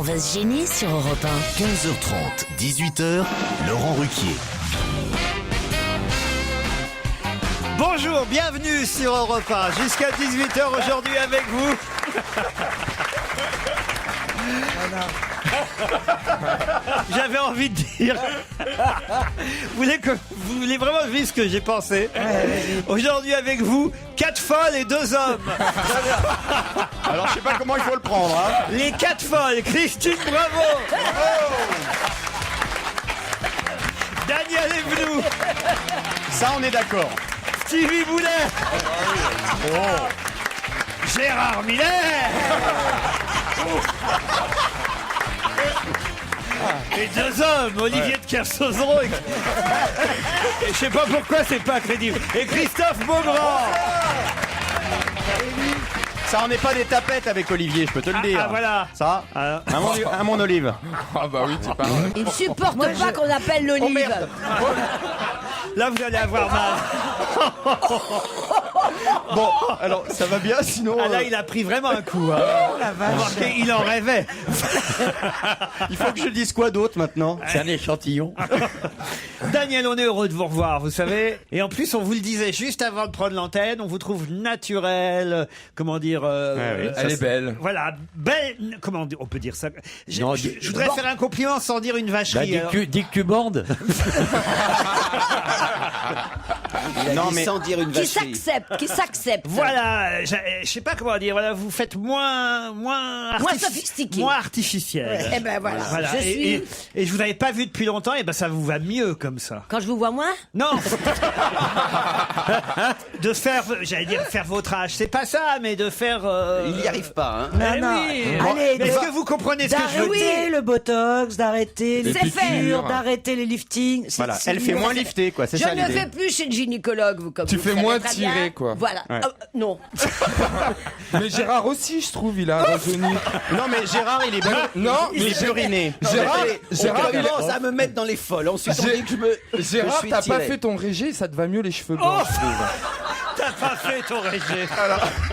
va se gêner sur Europe 1. 15h30, 18h, Laurent Ruquier. Bonjour, bienvenue sur Europe 1. Jusqu'à 18h aujourd'hui avec vous. J'avais envie de dire. Vous voulez vraiment vivre ce que j'ai pensé? Aujourd'hui avec vous, 4 folles et 2 hommes. Alors je sais pas comment il faut le prendre. Hein. Les 4 folles, Christine Bravo. Daniel Evenou. Ça on est d'accord. Stevie Boulet. Gérard Miller. Et 2 hommes, Olivier de Kersauzon et je sais pas pourquoi c'est pas crédible. Et Christophe Beaugrand. Ça on n'est pas des tapettes avec Olivier, je peux te le dire. Ah voilà. Ça, un mon olive. Ah bah oui, c'est pas vrai. Il ne supporte pas qu'on appelle Oh l'olive. merde. Là vous allez avoir mal. Bon, alors ça va bien sinon. Ah là il a pris vraiment un coup. Hein. Remarquez, il en rêvait. Il faut que je dise quoi d'autre maintenant? C'est un échantillon. Daniel, on est heureux de vous revoir, vous savez. Et en plus, on vous le disait juste avant de prendre l'antenne, on vous trouve naturel, comment dire... Elle est belle. Voilà, belle... Comment on peut dire ça? Non, Je voudrais faire un compliment sans dire une vacherie. Bah, dis que tu bandes. Non mais sans dire une Qui vacherie. s'accepte. Voilà, je sais pas comment dire, voilà, vous faites moins sophistiqué. moins artificiel. Eh ben voilà, je Et, suis... et je vous avais pas vu depuis longtemps, et ben ça vous va mieux comme ça. Quand je vous vois moins, Non. De faire, j'allais dire faire votre âge, c'est pas ça, mais de faire. Il n'y arrive pas, hein. Eh Non, oui. allez, Mais est-ce que vous comprenez ce que je veux dire? d'arrêter le botox, d'arrêter les C'est fait. piqûres, d'arrêter les liftings. voilà, elle fait moins lifter quoi, c'est je ça ne l'idée. fais plus chez le gynécologue, vous comme Tu vous fais le savez moins très tirer, bien. quoi. Voilà. Ouais. Non. Mais Gérard aussi, je trouve, il a rajeuni. Non mais Gérard il est bleu. Non, il est buriné. Gérard, On il commence à me mettre dans les folles. Ensuite, on dit que je me. Gérard, je suis t'as pas tiré. fait ton régé, ça te va mieux les cheveux blancs, je trouve. T'as pas fait ton régé.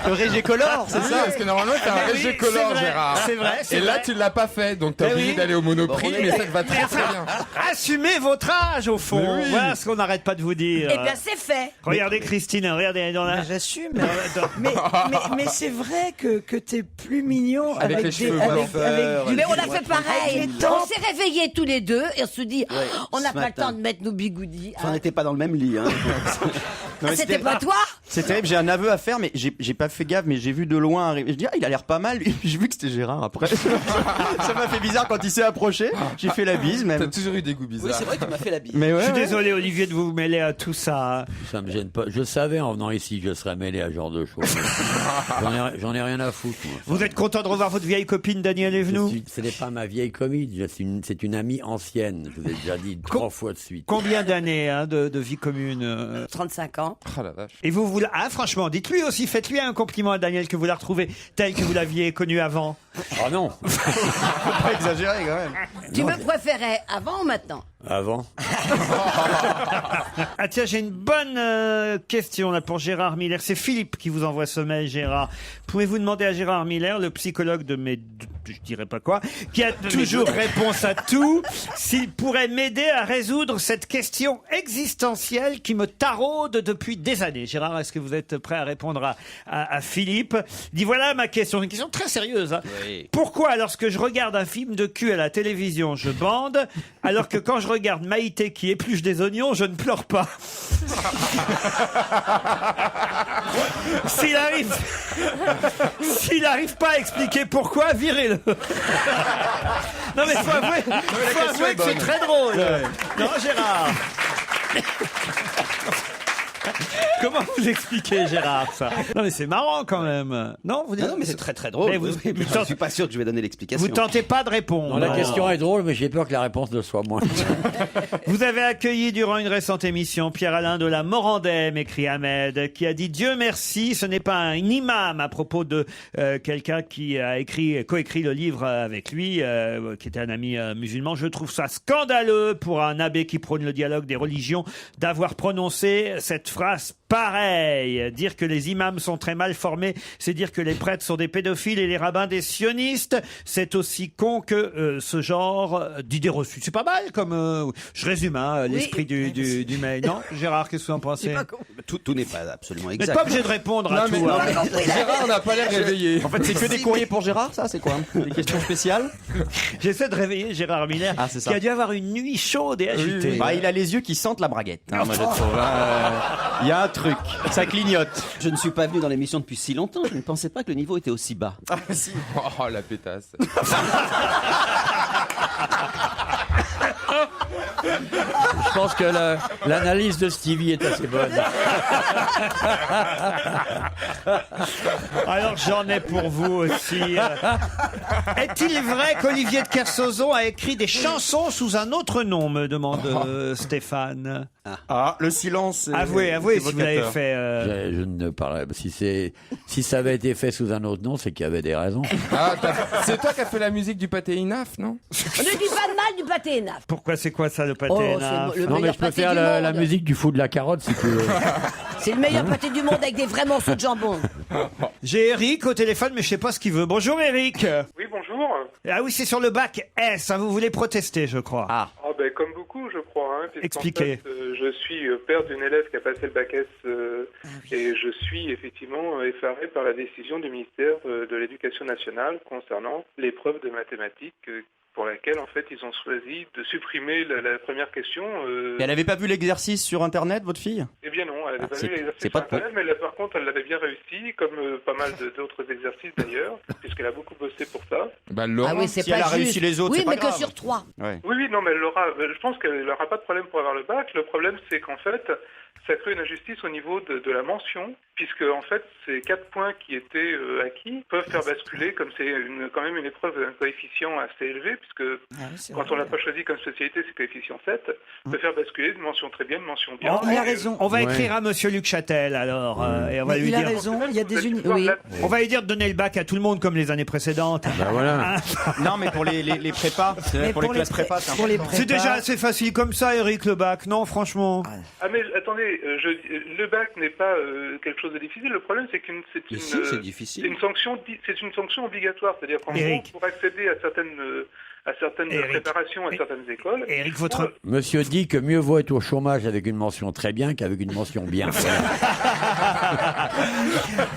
Le régé color, c'est Oui, ça? parce que normalement t'as un oui, régé c'est color, vrai, Gérard. c'est vrai, c'est Et là, vrai. tu l'as pas fait, donc t'es Eh obligé oui. d'aller au Monoprix, Bon, on est- mais ça te va très très bien. Assumez votre âge au fond. Mais oui. Voilà ce qu'on n'arrête pas de vous dire. Eh bien, c'est fait. Regardez Christine, regardez dans la. Mais j'assume. dans- Mais c'est vrai que t'es plus mignon Avec les des- cheveux blancs. avec du- Mais on a fait pareil. les temps. On s'est réveillés tous les deux et on se dit, Ouais, on n'a ce pas le matin. temps de mettre nos bigoudis. Enfin, on n'était pas dans le même lit, hein. Non, mais C'était pas toi? C'est terrible, j'ai un aveu à faire, mais j'ai pas fait gaffe, mais j'ai vu de loin arriver. Je dis, ah, il a l'air pas mal, lui. J'ai vu que c'était Gérard après. Ça m'a fait bizarre quand il s'est approché. J'ai fait la bise, T'as même. toujours eu des goûts Oui, bizarres. c'est vrai que tu m'as fait la bise. Mais ouais. Je suis ouais. désolé Olivier de vous mêler à tout ça. Hein. Ça me gêne pas. Je savais en venant ici que je serais mêlé à ce genre de choses. J'en ai rien à foutre. Moi. Vous êtes content de revoir votre vieille copine Daniel Evenou? Ce n'est pas ma vieille commune, c'est une amie ancienne. Je vous ai déjà dit 3 fois de suite. Combien d'années hein, de vie commune 35 ans. Oh la vache. Et vous ah franchement, dites-lui aussi, faites-lui un compliment à Daniel que vous la retrouvez telle que vous l'aviez connue avant. Oh non. Faut pas exagérer quand même. Tu me préférais avant ou maintenant? Avant. Ah tiens, j'ai une bonne question là pour Gérard Miller. C'est Philippe qui vous envoie ce mail, Gérard. Pouvez-vous demander à Gérard Miller, le psychologue de mes... je dirais pas quoi, qui a toujours réponse à tout, s'il pourrait m'aider à résoudre cette question existentielle qui me taraude depuis des années. Gérard, est-ce que vous êtes prêt à répondre à Philippe? Il dit voilà ma question, une question très sérieuse. Hein. Oui. Pourquoi lorsque je regarde un film de cul à la télévision, je bande, alors que quand je regarde Maïté qui épluche des oignons, je ne pleure pas? S'il arrive pas à expliquer pourquoi, virez-le. Non mais faut avouer que c'est très drôle. Non Gérard. Comment vous expliquez Gérard ça? Non mais c'est marrant quand même. Non, vous Non, mais c'est très très drôle. Mais vous- Oui, mais je suis pas sûr que je vais donner l'explication. vous tentez pas de répondre. Non, la question est drôle, mais j'ai peur que la réponse ne soit moins. Vous avez accueilli durant une récente émission Pierre-Alain de la Morandais, m'écrit Ahmed, qui a dit Dieu merci, ce n'est pas un imam à propos de quelqu'un qui a coécrit le livre avec lui, qui était un ami musulman. Je trouve ça scandaleux pour un abbé qui prône le dialogue des religions d'avoir prononcé cette phrase pareille. Dire que les imams sont très mal formés, c'est dire que les prêtres sont des pédophiles et les rabbins des sionistes. C'est aussi con que ce genre d'idées reçues. C'est pas mal comme... je résume l'esprit du mail. Non, Gérard, qu'est-ce que vous en pensez? Tout n'est pas absolument Vous exact. n'êtes pas obligé de répondre à tout. Gérard n'a pas l'air réveillé. En fait, c'est que des courriers pour Gérard, ça, c'est quoi? Des questions spéciales? J'essaie de réveiller Gérard Miller, Ah, c'est ça. qui a dû avoir une nuit chaude et agitée. Bah, il a les yeux qui sentent la braguette. Moi, je trouve. Il y a un truc. Ça clignote. Je ne suis pas venu dans l'émission depuis si longtemps, je ne pensais pas que le niveau était aussi bas. Oh, la pétasse. Je pense que l'analyse de Stevie est assez bonne. Alors j'en ai pour vous aussi. Est-il vrai qu'Olivier de Kersauzon a écrit des chansons sous un autre nom, me demande Stéphane. Ah, le silence. Avouez si vous l'avez fait. Je ne parlerai pas. Si ça avait été fait sous un autre nom, c'est qu'il y avait des raisons. Ah, c'est toi qui as fait la musique du pâté Inaf, non? Ne dis pas de mal du pâté Naf. Pourquoi c'est quoi ça le pâté Oh, Naf c'est le Non, mais meilleur je peux pâté faire du la monde. musique du fou de la carotte si tu veux. C'est le meilleur pâté du monde avec des vrais morceaux de jambon. J'ai Eric au téléphone, mais je sais pas ce qu'il veut. Bonjour Eric. Oui, bonjour. Ah oui, c'est sur le bac S. Vous voulez protester, je crois. Ah. Comme beaucoup, je crois. Puisqu'en Expliquez. fait, je suis père d'une élève qui a passé le bac S et je suis effectivement effaré par la décision du ministère de l'Éducation nationale concernant l'épreuve de mathématiques pour laquelle, en fait, ils ont choisi de supprimer la première question. Et elle avait pas vu l'exercice sur Internet, votre fille? Eh bien non, elle n'avait pas c'est- vu l'exercice c'est pas sur Internet, mais là, par contre, elle l'avait bien réussi, comme pas mal d'autres exercices d'ailleurs, puisqu'elle a beaucoup bossé pour ça. Bah, Laurent. Ah oui, c'est si pas elle a juste. réussi les autres, oui, c'est pas mais grave. que sur 3. Ouais. Oui, non, mais je pense qu'elle n'aura pas de problème pour avoir le bac. Le problème, c'est qu'en fait, ça crée une injustice au niveau de la mention, puisque en fait, ces 4 points qui étaient acquis peuvent faire basculer, comme c'est quand même une épreuve d'un coefficient assez élevé, puisque quand on l'a pas choisi comme spécialité, c'est coefficient 7, peut faire basculer d'une mention très bien, une mention bien. Il a raison. On va écrire à Monsieur Luc Châtel alors, et on va lui Il a dire. raison. Il y a des Vous êtes oui. On va lui dire de donner le bac à tout le monde comme les années précédentes. Bah voilà. Non, mais pour les prépas, Mais pour les classes prépas, c'est pour les important. C'est prépas- déjà assez facile comme ça, Eric, le bac, non, franchement. Ah mais attendez, le bac n'est pas quelque chose de difficile. Le problème, c'est qu'une c'est Mais une, si, c'est difficile. c'est une sanction obligatoire, c'est-à-dire qu'en Eric. gros, pour accéder à certaines Eric. préparations, à certaines écoles. Eric, votre... Monsieur dit que mieux vaut être au chômage avec une mention très bien qu'avec une mention bien.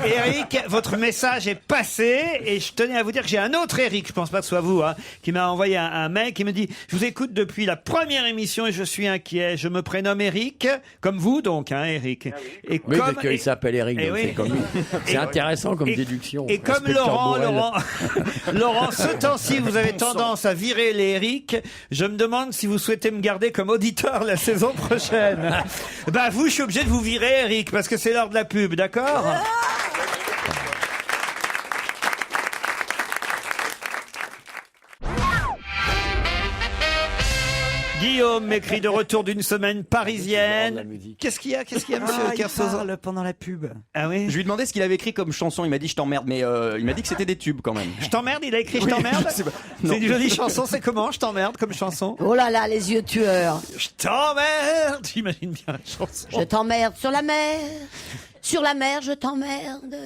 Eric, votre message est passé et je tenais à vous dire que j'ai un autre Eric, je pense pas que ce soit vous, qui m'a envoyé un mail qui me dit « Je vous écoute depuis la première émission et je suis inquiet. Je me prénomme Eric, comme vous donc, Eric. Et Oui, comme, parce qu'il s'appelle Eric, et donc oui. c'est comme lui. C'est intéressant comme déduction. Et comme Inspecteur Borel. Laurent, ce temps-ci, vous avez tendance à virer les Eric. Je me demande si vous souhaitez me garder comme auditeur la saison prochaine. Bah vous, je suis obligé de vous virer, Eric, parce que c'est l'heure de la pub, d'accord ? Guillaume m'écrit de retour d'une semaine parisienne. Qu'est-ce qu'il y a, monsieur Il Kersauzon ? parle pendant la pub. Ah oui. Je lui ai demandé ce qu'il avait écrit comme chanson. Il m'a dit je t'emmerde, mais il m'a dit que c'était des tubes quand même. Je t'emmerde, il a écrit Je t'emmerde. Je sais pas. C'est Non. une jolie chanson, c'est comment Je t'emmerde comme chanson Oh là là, les yeux tueurs. Je t'emmerde. J'imagine bien la chanson. Je t'emmerde sur la mer. Sur la mer, je t'emmerde.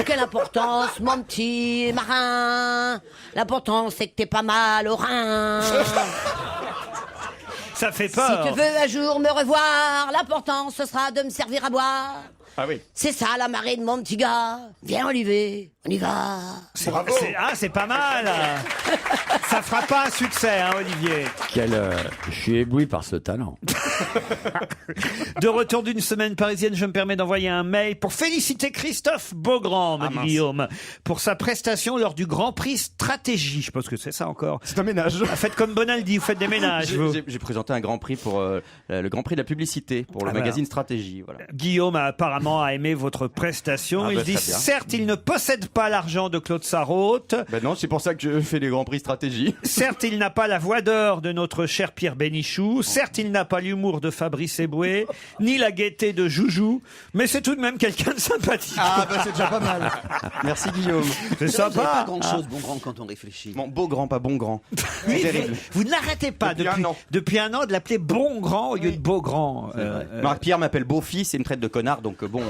Quelle importance, mon petit marin. L'important, c'est que t'es pas mal au rein. Ça fait Si peur. tu veux un jour me revoir, l'important, ce sera de me servir à boire. Ah oui. C'est ça la marée de mon petit gars. Viens Olivier, on y va. C'est pas mal. Ça fera pas un succès, Olivier. Je suis ébloui par ce talent. De retour d'une semaine parisienne, je me permets d'envoyer un mail pour féliciter Christophe Beaugrand, me dit Guillaume, pour sa prestation lors du Grand Prix Stratégie. Je pense que c'est ça encore. C'est un ménage. Faites comme Bonaldi, vous faites des ménages. vous. J'ai présenté un Grand Prix pour le Grand Prix de la publicité pour le magazine Stratégie. Voilà. Guillaume a apparemment aimé votre prestation. Ah Il bah, dit, très bien. certes, il ne possède pas l'argent de Claude Sarraute. Ben non, c'est pour ça que je fais les Grands Prix Stratégie. Certes, il n'a pas la voix d'or de notre cher Pierre Bénichou. Certes, il n'a pas l'humour l'humour de Fabrice Eboué, ni la gaieté de Joujou, mais c'est tout de même quelqu'un de sympathique. Ah, bah c'est déjà pas mal. Merci Guillaume. C'est Vous savez pas sympa. grand chose, bon grand, quand on réfléchit. Bon, beau grand, pas bon grand. Oui, C'est terrible. vous n'arrêtez pas depuis un an de l'appeler bon grand au lieu de beau grand. Marc-Pierre m'appelle beau-fils et me traite de connard, donc bon...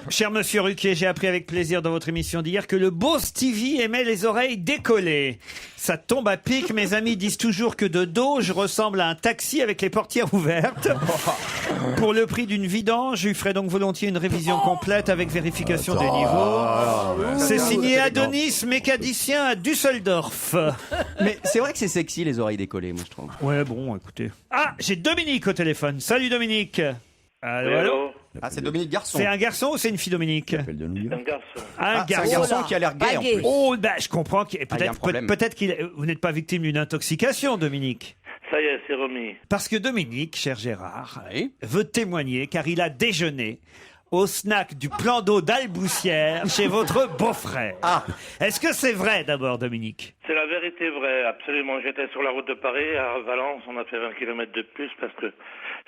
Cher monsieur Ruquier, j'ai appris avec plaisir dans votre émission d'hier que le beau Stevie aimait les oreilles décollées. Ça tombe à pic, mes amis disent toujours que de dos, je ressemble à un taxi avec les portières ouvertes. Pour le prix d'une vidange, je lui ferai donc volontiers une révision complète avec vérification des niveaux. C'est signé Adonis, mécanicien à Düsseldorf. Mais c'est vrai que c'est sexy les oreilles décollées, moi je trouve. Ouais, bon, écoutez. Ah, j'ai Dominique au téléphone. Salut Dominique. Allô, allô. Ah, c'est Dominique Garçon. C'est un garçon ou c'est une fille, Dominique? Un garçon. Un C'est un garçon qui a l'air gay en plus. Oh, bah, je comprends. il y a un problème. Peut-être qu'il. Vous n'êtes pas victime d'une intoxication, Dominique. Ça y est, c'est remis. Parce que Dominique, cher Gérard, veut témoigner car il a déjeuné au snack du plan d'eau d'Alboussière chez votre beau-frère. Ah. Est-ce que c'est vrai d'abord, Dominique? C'est la vérité vraie, absolument. J'étais sur la route de Paris, à Valence, on a fait 20 km de plus parce que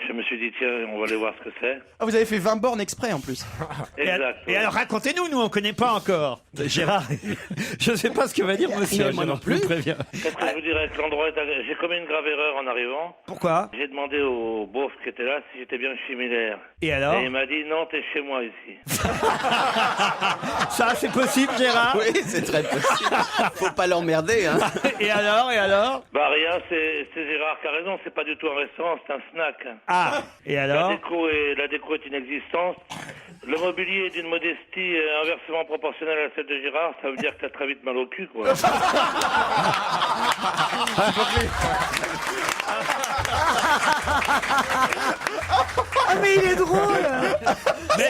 je me suis dit, tiens, on va aller voir ce que c'est. Ah, vous avez fait 20 bornes exprès en plus. Exact. Et alors racontez-nous, nous on connaît pas encore. Gérard, je ne sais pas ce que va dire monsieur. Moi non plus. Préviens. Qu'est-ce que je vous dirais que l'endroit est... J'ai commis une grave erreur en arrivant. Pourquoi? J'ai demandé au beauf qui était là si j'étais bien chez Miller. Et alors? Et il m'a dit, non, t'es chez moi ici. Ça, c'est possible, Gérard? Oui, c'est très possible. Faut pas l'emmerder, hein. Et alors? Bah rien, c'est Gérard qui a raison, c'est pas du tout un restaurant, c'est un snack. Ah, et alors? La déco est inexistante. Le mobilier est d'une modestie inversement proportionnelle à celle de Gérard, ça veut dire que t'as très vite mal au cul, quoi. Ah mais il est drôle. Mais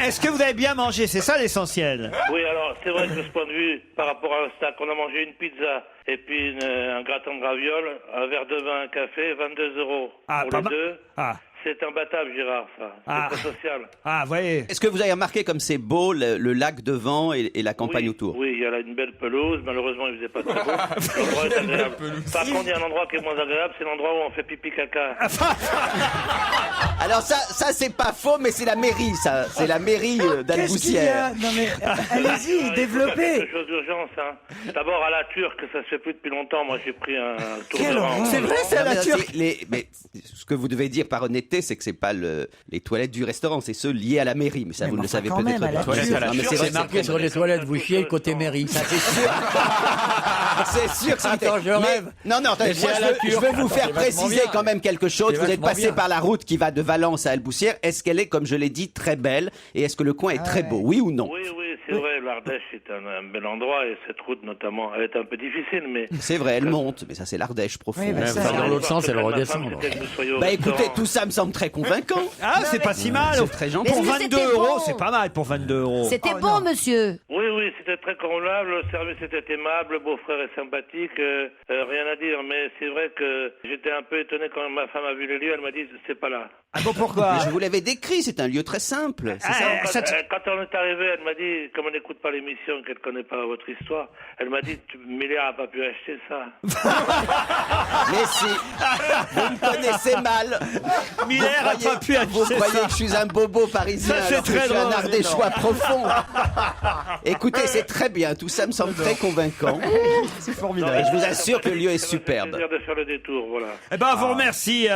est-ce que vous avez bien mangé? C'est ça l'essentiel. Oui, alors, c'est vrai que de ce point de vue, par rapport à un snack, on a mangé une pizza et puis un gratin de ravioles, un verre de vin, un café, 22 € pour les deux. Ah. C'est imbattable, Gérard, ça. C'est très social. Ah, voyez. Est-ce que vous avez remarqué comme c'est beau le lac devant et la campagne autour? Oui, il y a là une belle pelouse. Malheureusement, il faisait pas très beau. L'endroit est agréable. Par contre, il y a un endroit qui est moins agréable, c'est l'endroit où on fait pipi caca. Alors ça c'est pas faux, mais c'est la mairie, ça. C'est la mairie d'Alboussière. Non mais allez-y, développez. C'est chose d'urgence, hein. D'abord, à la Turque, ça se fait plus depuis longtemps. Moi, j'ai pris un tour Quelle de horreur. rang. C'est vrai, c'est à la Turque. Mais ce que vous devez dire par honnêteté, c'est que c'est pas les toilettes du restaurant, c'est ceux liés à la mairie. Mais ça, vous ne le savez quand peut-être même, à la pas. Turque. Non, mais c'est vrai, C'est marqué sur les toilettes, vous chiez côté mairie. Ça, c'est sûr. C'est sûr que c'est... Attends, je rêve. Non, attendez, Mais moi, c'est à la je Turque. veux vous Attends, faire c'est vachement préciser bien. quand même quelque chose. C'est Vous êtes vachement passé bien. par la route qui va de Valence à Albussière. Est-ce qu'elle est, comme je l'ai dit, très belle? Et est-ce que le coin est très beau? Oui ou non? Oui, c'est vrai. L'Ardèche est un bel endroit et cette route, notamment, elle est un peu difficile, mais... C'est vrai, elle monte, mais ça c'est l'Ardèche profond. Oui, mais Même ça, dans l'autre sens, elle redescend. Bah écoutez, tout ça me semble très convaincant. Ah, c'est pas si mal. C'est très gentil. Pour Mais 22 c'était €, bon. c'est pas mal pour 22 €. C'était Oh, bon, non. monsieur. Oui, c'était très convenable, le service était aimable, le beau-frère est sympathique, rien à dire, mais c'est vrai que j'étais un peu étonné quand ma femme a vu le lieu, elle m'a dit c'est pas là. Ah bon, pourquoi? Mais je vous l'avais décrit, c'est un lieu très simple. C'est ça. Quand on est arrivé, elle m'a dit, comme on n'écoute pas l'émission, qu'elle connaît pas votre histoire, elle m'a dit Miller a pas pu acheter ça. Mais si, vous me connaissez mal. Miller a pas pu Vous acheter croyez ça. que je suis un bobo parisien Ça, c'est alors que très je suis un drôle. Ardéchois profond. Écoutez, c'est très bien, tout ça me semble très convaincant. C'est Et formidable. je vous assure que le lieu est superbe. Ça m'a fait plaisir de faire le détour, voilà. Eh ben, vous remercie.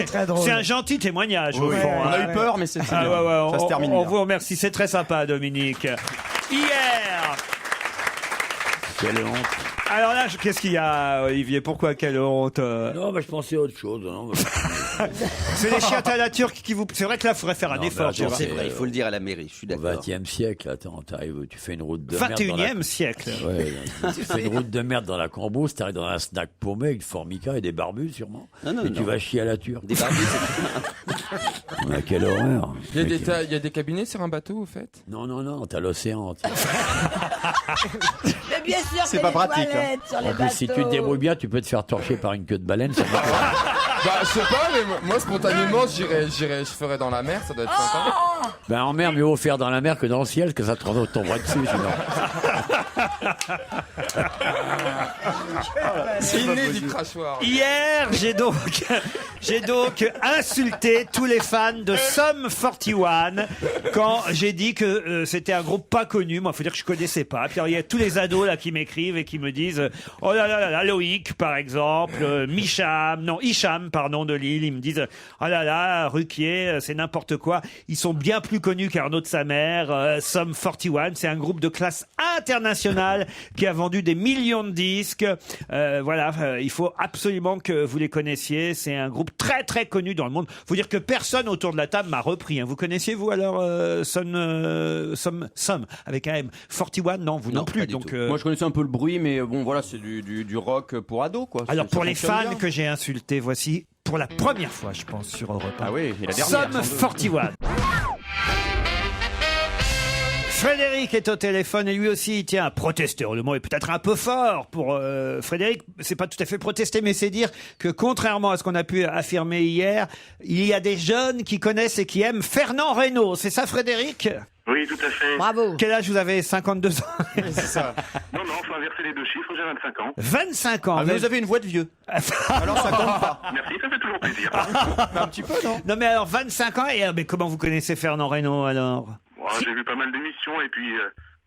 très drôle. C'est un gentil témoignage, au Oui, fond. on a hein. eu peur, mais c'est Ah, bien. ouais, Ça se termine on bien. vous remercie. C'est très sympa, Dominique. Hier. Quelle honte. Alors là, qu'est-ce qu'il y a, Olivier? Pourquoi quelle honte? Non, mais je pensais à autre chose. Non, C'est les chiottes à la turque qui vous... C'est vrai que là, il faudrait faire un Non, effort. bah, Gérard. C'est vrai, il faut le dire à la mairie, je suis Au d'accord. XXe siècle, attends, t'arrives, tu fais une route de merde. 21e siècle. Ouais, tu fais une route de merde dans la Cambrousse, t'arrives dans un snack paumé avec Formica et des barbus sûrement. Non, et tu vas chier à la turque. Des barbus, c'est... Ah, quelle horreur. Il y a des cabinets sur un bateau, au fait? Non, t'as l'océan. Mais bien sûr, C'est que pas les pratique, hein. toilettes sur les En plus, si tu te bateaux. débrouilles bien, tu peux te faire torcher par une queue de baleine. Ça va. Bah, je sais pas, mais moi, spontanément, je ferais dans la mer, ça doit être sympa. Ben en mer, mieux vaut faire dans la mer que dans le ciel, que ça te tomberait dessus sinon. C'est inné du crachoir. Hier, j'ai donc insulté tous les fans de Sum 41 quand j'ai dit que c'était un groupe pas connu. Moi, faut dire que je connaissais pas. Puis alors, il y a tous les ados là qui m'écrivent et qui me disent oh là là là, Loïc par exemple, Hicham pardon de Lille. Ils me disent oh là là, Ruquier, c'est n'importe quoi. Ils sont bien plus connus qu'Arnaud de sa mère. Sum 41, c'est un groupe de classe internationale qui a vendu des millions de disques. Il faut absolument que vous les connaissiez. C'est un groupe très très connu dans le monde. Faut dire que personne autour de la table m'a repris. Vous connaissiez vous alors Sum avec un M 41? Non, vous non plus. Donc moi je connaissais un peu le bruit, mais bon voilà, c'est du rock pour ados quoi. Alors pour les fans bien. que j'ai insultés, voici pour la première fois, je pense, sur Europe 1. Ah oui, et la dernière. Sum 41. Frédéric est au téléphone et lui aussi il tient à protester. Le mot est peut-être un peu fort pour Frédéric. C'est pas tout à fait protester, mais c'est dire que contrairement à ce qu'on a pu affirmer hier, il y a des jeunes qui connaissent et qui aiment Fernand Reynaud. C'est ça, Frédéric? Oui, tout à fait. Bravo. Quel âge vous avez? 52 ans. C'est ça. Non, faut inverser les deux chiffres, j'ai 25 ans. 25 ans. Ah, vous avez une voix de vieux. Alors ça compte pas. Merci, ça fait toujours plaisir. Un petit peu non? Non mais alors 25 ans et mais comment vous connaissez Fernand Reynaud alors? J'ai vu pas mal d'émissions et puis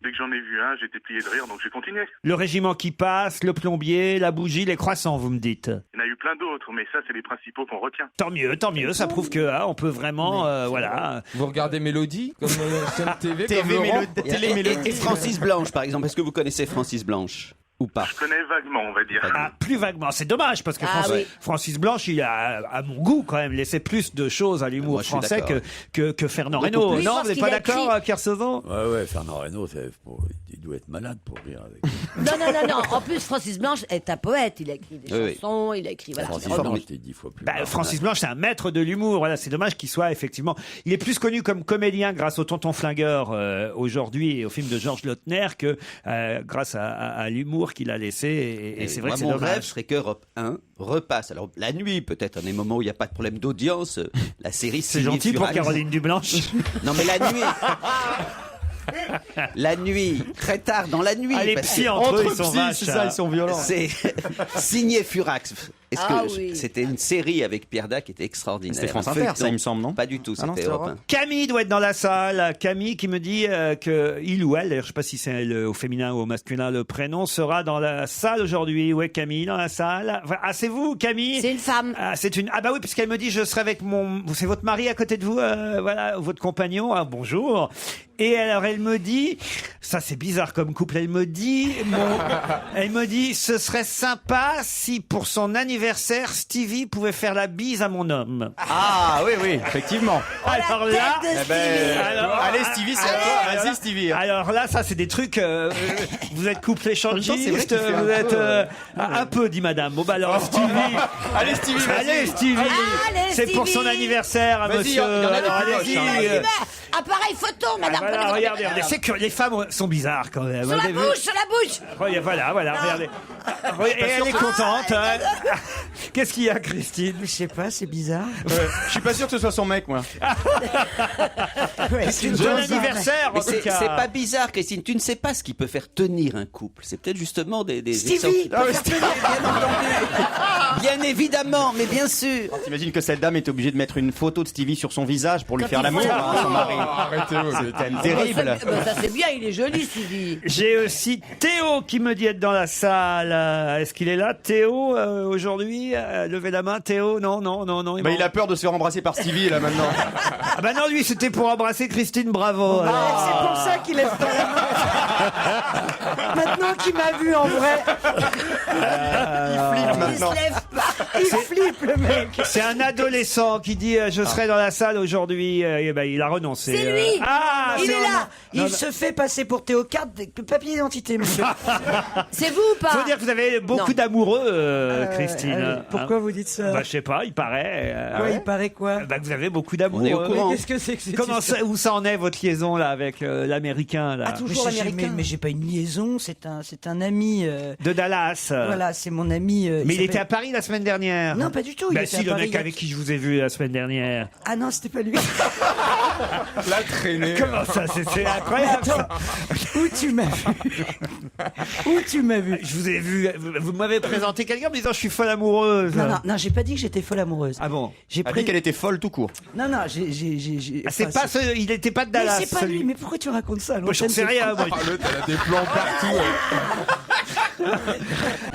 dès que j'en ai vu un, j'étais plié de rire, donc j'ai continué. Le régiment qui passe, le plombier, la bougie, les croissants, vous me dites. Il y en a eu plein d'autres, mais ça, c'est les principaux qu'on retient. Tant mieux, ça prouve que on peut vraiment, voilà. Vous regardez Mélodie comme chaîne TV, comme Laurent Et Francis Blanche, par exemple. Est-ce que vous connaissez Francis Blanche ou pas? Je connais vaguement, on va dire. Ah, plus vaguement, c'est dommage parce que oui. Francis Blanche, il a, à mon goût, quand même laissé plus de choses à l'humour Moi, je suis français d'accord. que Fernand Beaucoup Reynaud. plus. Non, Oui, vous n'êtes parce pas qu'il a d'accord, écrit- Kersozon? Ouais, Fernand Reynaud, il doit être malade pour rire avec. Non. En plus, Francis Blanche est un poète. Il a écrit des Oui. chansons, il a écrit. Voilà. Francis fort, Blanche, mais- c'était 10 fois plus. Bah, marrant. Francis Blanche, c'est un maître de l'humour. Voilà, c'est dommage qu'il soit effectivement. Il est plus connu comme comédien grâce au Tonton Flingueur aujourd'hui et au film de Georges Lautner que grâce à l'humour qu'il a laissé. Et c'est vrai moi, que c'est mon dommage. rêve serait qu'Europe 1 repasse. Alors la nuit, peut-être, dans des moments où il n'y a pas de problème d'audience, la série. C'est signée gentil pour Furax. Caroline Dublanche. Non, mais la nuit. La nuit, très tard dans la nuit. Ah, les parce psys que- entre eux, ils Entre sont psy, vaches. c'est ça, ils sont violents. C'est signé Furax. Est-ce Ah que oui. c'était une série avec Pierre Dac qui était extraordinaire. C'était France Un Inter, feuilleton. ça, il me semble, non? Pas du tout, Ah non, c'était c'était Europe Europe 1. Camille doit être dans la salle. Camille qui me dit que il ou elle, d'ailleurs, je sais pas si c'est elle, au féminin ou au masculin le prénom, sera dans la salle aujourd'hui. Ouais, Camille dans la salle. Enfin, ah, c'est vous, Camille? C'est une femme. Ah, c'est une. Ah bah oui, puisqu'elle me dit je serai avec c'est votre mari à côté de vous, voilà, votre compagnon. Ah, bonjour. Et alors elle me dit, ça c'est bizarre comme couple. Elle me dit, ce serait sympa si pour son anniversaire Stevie pouvait faire la bise à mon homme. Ah oui, effectivement. Alors là, Tête de Eh ben, Stevie. alors- allez Stevie, c'est à toi. Vas-y Stevie. alors là, ça c'est des trucs. Vous êtes couple échangiste, c'est vrai qu'il fait vous un êtes peu, un peu, dit madame. Bon bah alors Stevie. Allez Stevie, vas-y. Allez Stevie, Allez, c'est pour Stevie. son anniversaire à Vas-y, monsieur. il y en a des Alors, plus allez-y. moches, hein. Allez, appareil photo, madame. Voilà, Prenez votre- regardez, c'est que les femmes sont bizarres quand même. Sur Vous la avez vu bouche, sur la bouche. Voilà, regardez. Et elle est contente. hein. Qu'est-ce qu'il y a, Christine? Je sais pas, c'est bizarre. Je suis pas sûr que ce soit son mec, moi. Ouais, c'est une Bon bonne anniversaire, en Mais tout c'est cas. pas bizarre, Christine. Tu ne sais pas ce qui peut faire tenir un couple. C'est peut-être justement des Stevie. essais qui Ah peuvent oui, faire tenir, bien entendu. Bien évidemment, mais bien sûr. T'imagines que cette dame est obligée de mettre une photo de Stevie sur son visage pour lui faire l'amour à son mari. Arrêtez-vous. C'est quand même terrible. Bah, ça c'est bien, il est joli, Stevie. J'ai aussi Théo qui me dit être dans la salle. Est-ce qu'il est là, Théo, aujourd'hui? Levez la main, Théo. Non. Bah, il a peur de se faire embrasser par Stevie là maintenant. Ah bah non, lui, c'était pour embrasser Christine Bravo. alors. Ah, c'est pour ça qu'il lève pas la main. Maintenant qu'il m'a vu en vrai, Il flippe Il maintenant. se lève pas. il flippe le mec. C'est un adolescent qui dit je serai dans la salle aujourd'hui. Et ben il a renoncé. C'est lui. Ah, Il c'est est là. Il se fait passer pour Théo Carte avec le papier d'identité, monsieur. C'est vous ou pas? Faut dire que vous avez beaucoup Non. d'amoureux, Christine. Allez, pourquoi vous dites ça? Bah je sais pas, il paraît. Ouais, il paraît quoi? Bah que vous avez beaucoup d'amoureux. On est au courant. Qu'est-ce que c'est que cette Comment histoire? ça, où ça en est votre liaison là avec l'américain là? Ah, toujours l'américain. Mais j'ai pas une liaison, c'est un ami. De Dallas. Voilà, c'est mon ami. Mais il s'appelle- était à Paris la semaine semaine dernière? Non, pas du tout. il Bah était si, à le Paris mec il y a- avec qui je vous ai vu la semaine dernière. Ah non, c'était pas lui. La traînée. Comment ça? C'est incroyable. ça. Où tu m'as vu? Où tu m'as vu? Je vous ai vu, vous m'avez présenté quelqu'un en me disant je suis folle amoureuse. Non, j'ai pas dit que j'étais folle amoureuse. Ah bon? J'ai Elle a dit qu'elle était folle tout court. Non, j'ai. Ah, c'est pas il était pas de Dallas. Mais c'est pas celui. lui. Mais pourquoi tu racontes ça? Moi, j'en L'antenne, sais c'est rien. moi. Ah, l'autre, elle a des plans partout.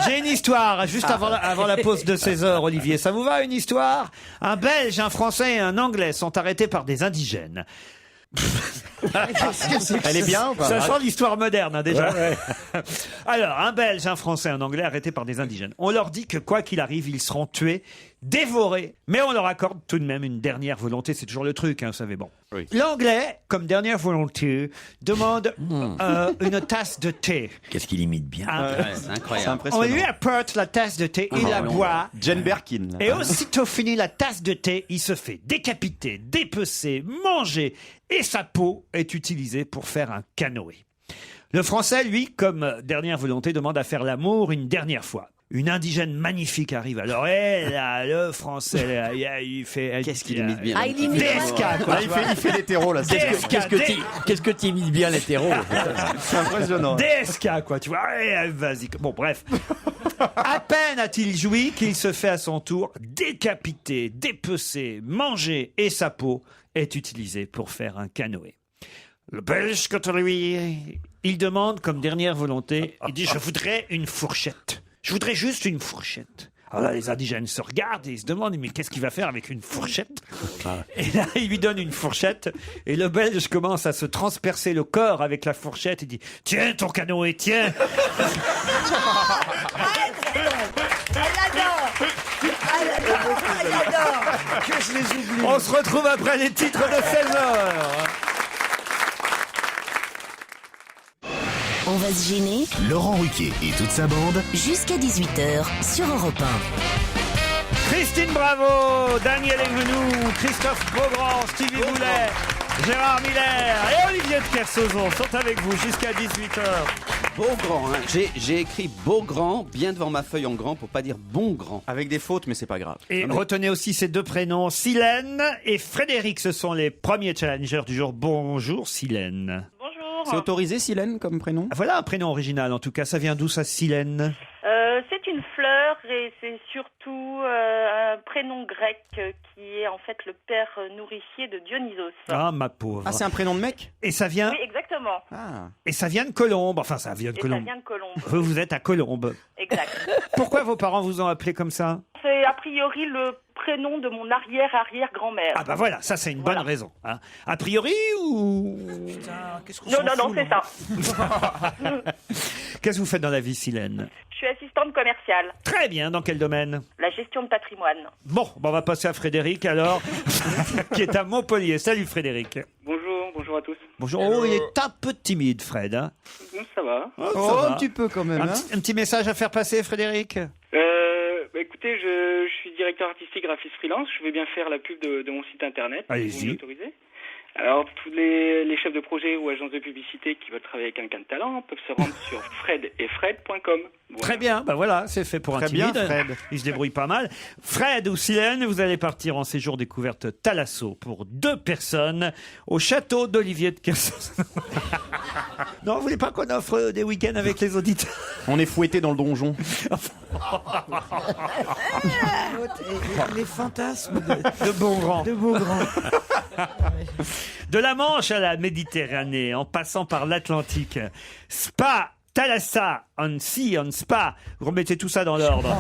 J'ai une histoire, juste avant la pause de 16h, Olivier. Ça vous va, une histoire? Un Belge, un Français et un Anglais sont arrêtés par des indigènes. Elle est bien ou pas? Ça sent l'histoire moderne, hein, déjà. Alors, un Belge, un Français, un Anglais arrêtés par des indigènes. On leur dit que quoi qu'il arrive, ils seront tués, dévorés, mais on leur accorde tout de même une dernière volonté. C'est toujours le truc, hein, vous savez, bon. Oui. L'Anglais, comme dernière volonté, demande une tasse de thé. Qu'est-ce qu'il imite bien. C'est On impressionnant. lui apporte la tasse de thé, il la boit. Jane Birkin. Et aussitôt fini la tasse de thé, il se fait décapiter, dépecer, manger, et sa peau est utilisée pour faire un canoë. Le Français, lui, comme dernière volonté, demande à faire l'amour une dernière fois. Une indigène magnifique arrive. Alors, là, le Français, là, il fait... Qu'est-ce qu'il imite bien. Ah, il imite DSK, quoi. Ah, il fait l'hétéro là. Qu'est-ce que tu imites bien l'hétéro? C'est impressionnant. DSK, quoi, tu vois. Allez, vas-y. Bon, bref. À peine a-t-il joui qu'il se fait à son tour décapiter, dépecer, manger, et sa peau est utilisée pour faire un canoë. Le Belge, quant à lui, il demande comme dernière volonté, il dit « Je voudrais une fourchette. Je voudrais juste une fourchette. » Alors là, les indigènes se regardent et ils se demandent « Mais qu'est-ce qu'il va faire avec une fourchette ?» Et là, il lui donne une fourchette et le Belge commence à se transpercer le corps avec la fourchette. Il dit « Tiens, ton canoë, tiens !» Que je les oublie. On se retrouve après les titres de 16h. On va se gêner Laurent Ruquier et toute sa bande. jusqu'à 18h sur Europe 1. Christine Bravo, Daniel Evenou, Christophe Beaugrand, Stevie Boulet, Gérard Miller et Olivier de Kersauzon sont avec vous jusqu'à 18h. Beaugrand, hein. J'ai écrit Beaugrand bien devant ma feuille en grand pour pas dire bon grand. Avec des fautes, mais c'est pas grave. Et retenez aussi ces deux prénoms, Silène et Frédéric. Ce sont les premiers challengers du jour. Bonjour Silène. C'est autorisé, Silène, comme prénom? Voilà un prénom original en tout cas. Ça vient d'où ça, Silène? C'est une fleur et c'est surtout un prénom grec qui est en fait le père nourricier de Dionysos. Ah, ma pauvre. Ah, c'est un prénom de mec? Et ça vient, Oui, exactement. Ah. et ça vient de Colombe. Enfin, ça vient de Et Colombe. ça vient de Colombe. Vous êtes à Colombe. Exact. Pourquoi vos parents vous ont appelé comme ça? C'est a priori le prénom de mon arrière-arrière-grand-mère. Ah bah voilà, ça c'est une bonne raison. Hein. A priori ou... Putain, qu'est-ce qu'on Non, s'en non, non, fout, c'est là. ça. Qu'est-ce que vous faites dans la vie, Silène? Je suis assistante commerciale. Très bien, dans quel domaine? La gestion de patrimoine. Bon, on va passer à Frédéric alors, qui est à Montpellier. Salut Frédéric. Bonjour à tous. Bonjour. Oh, il est un peu timide, Fred. Hein. Ça va. Ça Oh, va. un petit peu quand même. Un hein. petit message à faire passer, Frédéric? Écoutez, je suis directeur artistique graphiste freelance. Je vais bien faire la pub de mon site internet. Allez-y. Vous m'y autorisez? Alors, tous les chefs de projet ou agences de publicité qui veulent travailler avec quelqu'un de talent peuvent se rendre sur fredetfred.com. Voilà. Très bien, bah voilà, c'est fait pour un Très bien, timide. Fred. Il se débrouille pas mal. Fred ou Silène, vous allez partir en séjour découverte Thalasso pour 2 personnes au château d'Olivier de Kersauzon. Non, vous voulez pas qu'on offre des week-ends avec les auditeurs? On est fouetté dans le donjon. Les fantasmes De Beaugrand. de Beaugrand. De la Manche à la Méditerranée, en passant par l'Atlantique. Spa, Thalassa, on Sea, on Spa. Vous remettez tout ça dans l'ordre.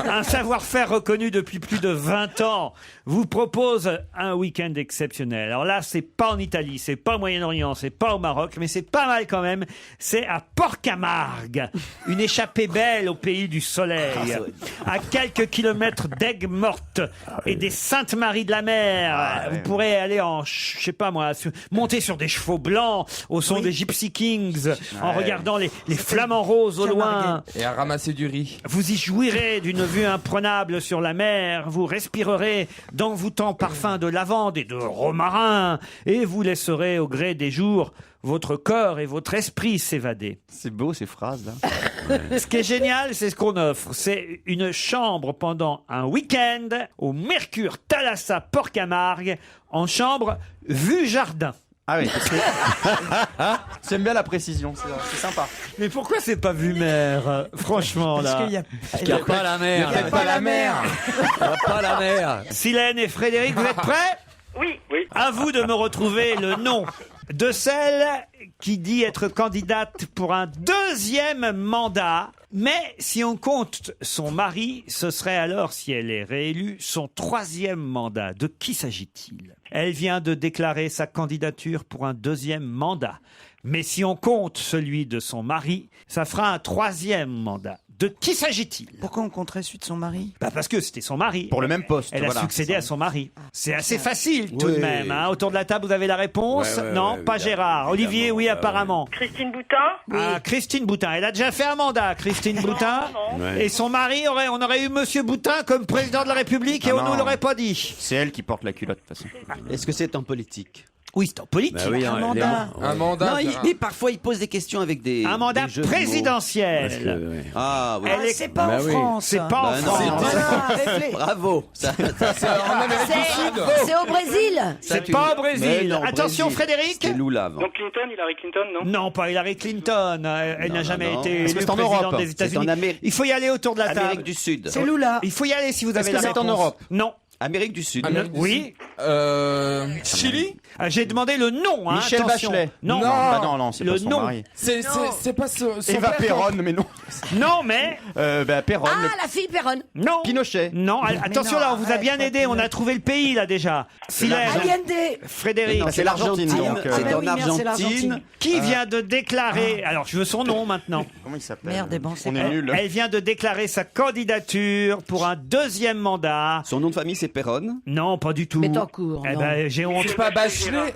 Un savoir-faire reconnu depuis plus de 20 ans vous propose un week-end exceptionnel. Alors là, c'est pas en Italie, c'est pas au Moyen-Orient, c'est pas au Maroc, mais c'est pas mal quand même. C'est à Port-Camargue. Une échappée belle au pays du soleil. À quelques kilomètres d'Aigues-Mortes et des Saintes-Maries de la Mer. Vous pourrez aller en, je sais pas moi, monter sur des chevaux blancs au son des Gypsy Kings, en regardant les flamants roses chose au loin. Et à ramasser du riz. Vous y jouirez d'une vue imprenable sur la mer, vous respirerez d'envoûtants parfums de lavande et de romarin, et vous laisserez au gré des jours votre corps et votre esprit s'évader. C'est beau ces phrases là. Ce qui est génial, c'est ce qu'on offre. C'est une chambre pendant un week-end au Mercure Thalassa Port-Camargue, en chambre vue jardin. Ah oui, j'aime bien la précision, c'est sympa. Mais pourquoi c'est pas vue mer, franchement, là? Parce qu'il n'y a pas la mer. Il n'y a pas la mer. Il n'y a pas la mer. Silène et Frédéric, vous êtes prêts? Oui. À vous de me retrouver le nom de celle qui dit être candidate pour un deuxième mandat. Mais si on compte son mari, ce serait alors, si elle est réélue, son troisième mandat. De qui s'agit-il? Elle vient de déclarer sa candidature pour un deuxième mandat. Mais si on compte celui de son mari, ça fera un troisième mandat. De qui s'agit-il? Pourquoi on compterait celui de son mari? Parce que c'était son mari. Pour le même poste. Elle a voilà. succédé à son mari. C'est assez facile tout de Oui. même. Hein. Autour de la table, vous avez la réponse? Ouais, non, ouais, pas évidemment, Gérard. Olivier, évidemment, oui, ouais, apparemment. Christine Boutin. Ah, Christine Boutin. Elle a déjà fait un mandat, Christine Boutin. non. Ouais. Et son mari, on aurait eu Monsieur Boutin comme président de la République et Ah on non. nous l'aurait pas dit. C'est elle qui porte la culotte de toute façon. Est-ce que c'est en politique? Oui, c'est en politique. Bah oui, Un les- mandat. Un mandat. Non, Gérard. parfois il pose des questions avec des. Un mandat des jeux de mots. présidentiel. Parce que, ouais. Ah oui. Elle est- C'est pas Bah en oui. France. C'est pas en Bah non. France. Voilà, réfléchis. Bravo. C'est en Amérique du Sud. C'est au Brésil. C'est pas au Mais Brésil. non, Attention, Brésil. Frédéric. C'était Lula avant. Donc Clinton, Hillary Clinton, non? Non, pas Hillary Clinton. Elle Non, n'a non, jamais non. été Est-ce élue que c'est en présidente Europe? des C'est États-Unis. en Amérique. Il faut y aller autour de la table. Amérique du Sud. C'est Lula. Il faut y aller si vous avez Est-ce la que c'est en réponse. Europe? Non. Amérique du Sud. Amérique du Oui. Chili. J'ai demandé le nom. Hein, Michel attention. Bachelet. Non. Bah non, c'est Le pas son nom. mari. C'est pas son Eva père, Perron, mais non. Non, mais Perron, Ah, la fille Perronne. non. Pinochet. Non, attention non, là, on vous a arrête, bien pas aidé. On a Pinochet. trouvé le pays là déjà. Silène, Allende. Frédéric, C'est l'Argentine. Donc, C'est Ah, mais en oui, merde, c'est Argentine. l'Argentine. qui vient de déclarer. Alors, je veux son nom maintenant. Comment il s'appelle? Merde, bon, c'est On est pas- nuls. Elle vient de déclarer sa candidature pour un deuxième mandat. Son nom de famille c'est Perron. Non, pas du tout. Bettencourt, Eh non. ben, j'ai honte. C'est pas Bachelet.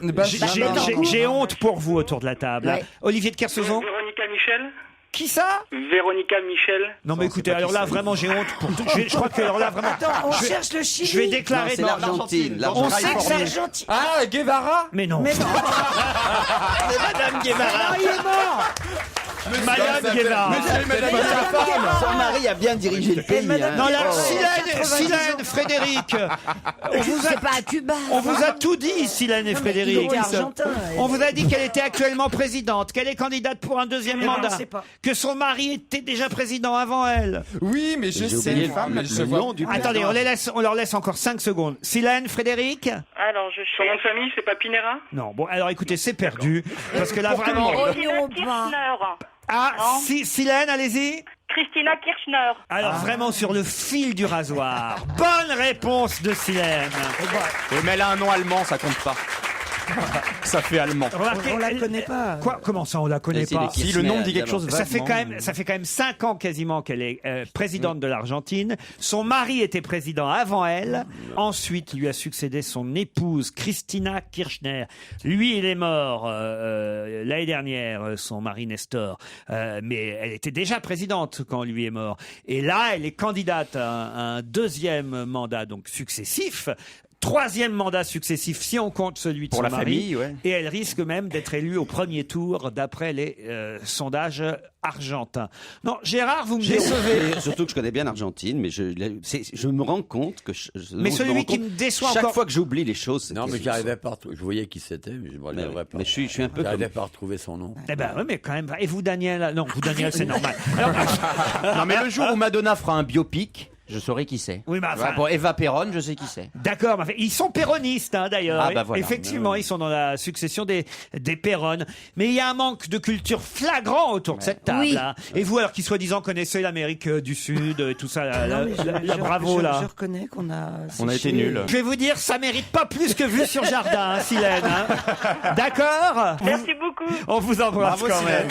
J'ai honte pour vous autour de la table. Ouais. Olivier de Kersauzon. Véronica Michel. Qui ça? Véronica Michel. Non mais écoutez, alors là vraiment j'ai honte pour tout. Je crois que alors là vraiment. Attends, on je vais- cherche le Chili. Je vais Non, déclarer. c'est l'Argentine. On sait que c'est l'Argentine. Ah, Guevara. Mais non. Mais non. Madame Guevara. Ah, il est mort. Madame Guevara. Monsieur et Madame Guevara. Son mari a bien dirigé le pays. Madame- hein. Non là, Oh. Silène, 90 ans. Frédéric. On vous C'est a, pas à Cuba. on vous a tout dit, Silène et Il Frédéric. était argentin. On vous a dit qu'elle était actuellement présidente, qu'elle est candidate pour un deuxième Eh ben, mandat, on sait pas. que son mari était déjà président avant elle. Oui, mais je J'ai sais. oublié mais le je nom vois. du Attendez, on leur laisse encore 5 secondes. Silène, Frédéric. Alors, je Son nom de cherche. famille, c'est pas Pinera? Non, bon, alors écoutez, c'est perdu. Parce que là, vraiment. Christina Oh, Kirchner. Ah, Non. Silène, allez-y. Christina Kirchner. Alors, vraiment sur le fil du rasoir. Bonne réponse de Silène. Oui, mais elle a un nom allemand, ça compte pas. Ça fait allemand. Remarquez, On la connaît pas. Quoi, comment ça, on la connaît C'est pas? les Si le nom me dit quelque chose Ça fait vaguement. quand même 5 ans quasiment qu'elle est présidente de l'Argentine. Son mari était président avant elle. Ensuite, lui a succédé son épouse Christina Kirchner. Lui, il est mort l'année dernière, son mari Nestor. Mais elle était déjà présidente quand lui est mort. Et là, elle est candidate à un deuxième mandat, donc successif. Troisième mandat successif, si on compte celui de Pour son la mari. famille, ouais. Et elle risque même d'être élue au premier tour, d'après les sondages argentins. Non, Gérard, vous me décevez. Et surtout que je connais bien l'Argentine, mais je me rends compte que. Mais celui qui me déçoit chaque encore. fois que j'oublie les choses. Non, mais j'arrivais pas. Je voyais qui c'était, mais je ne Mais, relèverais pas. mais je suis un peu J'arrivais comme. pas à retrouver son nom. Eh ben oui, mais quand même. Et vous, Daniel? Non, vous, Daniel, c'est normal. Alors, Non, mais le jour où Madonna fera un biopic, je saurai qui c'est. oui, mais enfin, Pour Eva Perron, je sais qui c'est. d'accord. Mais enfin, ils sont péronistes, hein, d'ailleurs. Ah, bah voilà. Effectivement, ils sont dans la succession des Péronnes. Mais il y a un manque de culture flagrant autour de cette table. Oui. Hein. Et vous, alors qui soi-disant connaissez l'Amérique du Sud et tout ça, Non, mais je- bravo là. Je reconnais qu'on a. On a séché. été nuls. Je vais vous dire, ça mérite pas plus que vue sur jardin, hein, Silène. Hein. D'accord? Merci beaucoup. On vous embrasse Bravo, quand Silène. même.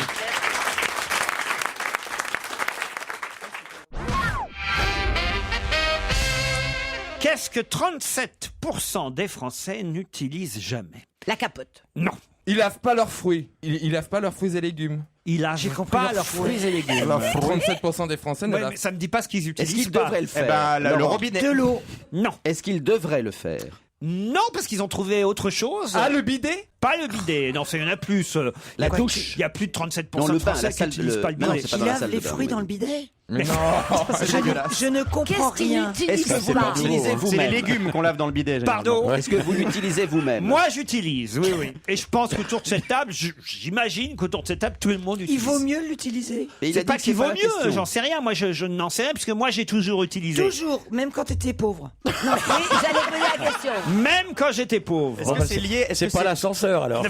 Qu'est-ce que 37% des Français n'utilisent jamais? La capote. Non. Ils lavent pas leurs fruits. Ils lavent pas leurs fruits et légumes. Ils lavent pas leurs fruits et légumes. 37% des Français ne Ouais, lavent mais ça me dit pas ce qu'ils Est-ce utilisent qu'ils pas. devraient le faire le Laurent robinet. De l'eau. Non. Est-ce qu'ils devraient le faire Non, parce qu'ils ont trouvé autre chose. Ah, le bidet? Pas le bidet. Non, il y en a plus. La Il y a- douche. Il y a plus de 37% Non, le de bain, Français la qui salle, n'utilisent pas le non, bidet. c'est pas Qui dans la lave salle les de bain, fruits oui. dans le bidet. Mais non. Je ne comprends Qu'est-ce qu'il rien. utilise Est-ce que vous pas l'utilisez C'est les vous-même légumes qu'on lave dans le bidet. généralement. Pardon. Est-ce que vous l'utilisez vous-même Moi, j'utilise, oui, oui. Et je pense qu'autour de cette table, j'imagine qu'autour de cette table, tout le monde Il utilise. vaut mieux l'utiliser. Et il a C'est dit pas que qu'il c'est vaut la mieux, question. j'en sais rien. Moi, je n'en sais rien, puisque moi, j'ai toujours utilisé. Toujours, même quand t'étais pauvre. Oui, j'allais poser la question. Même quand j'étais pauvre. Est-ce que c'est lié C'est pas l'ascenseur alors. Non,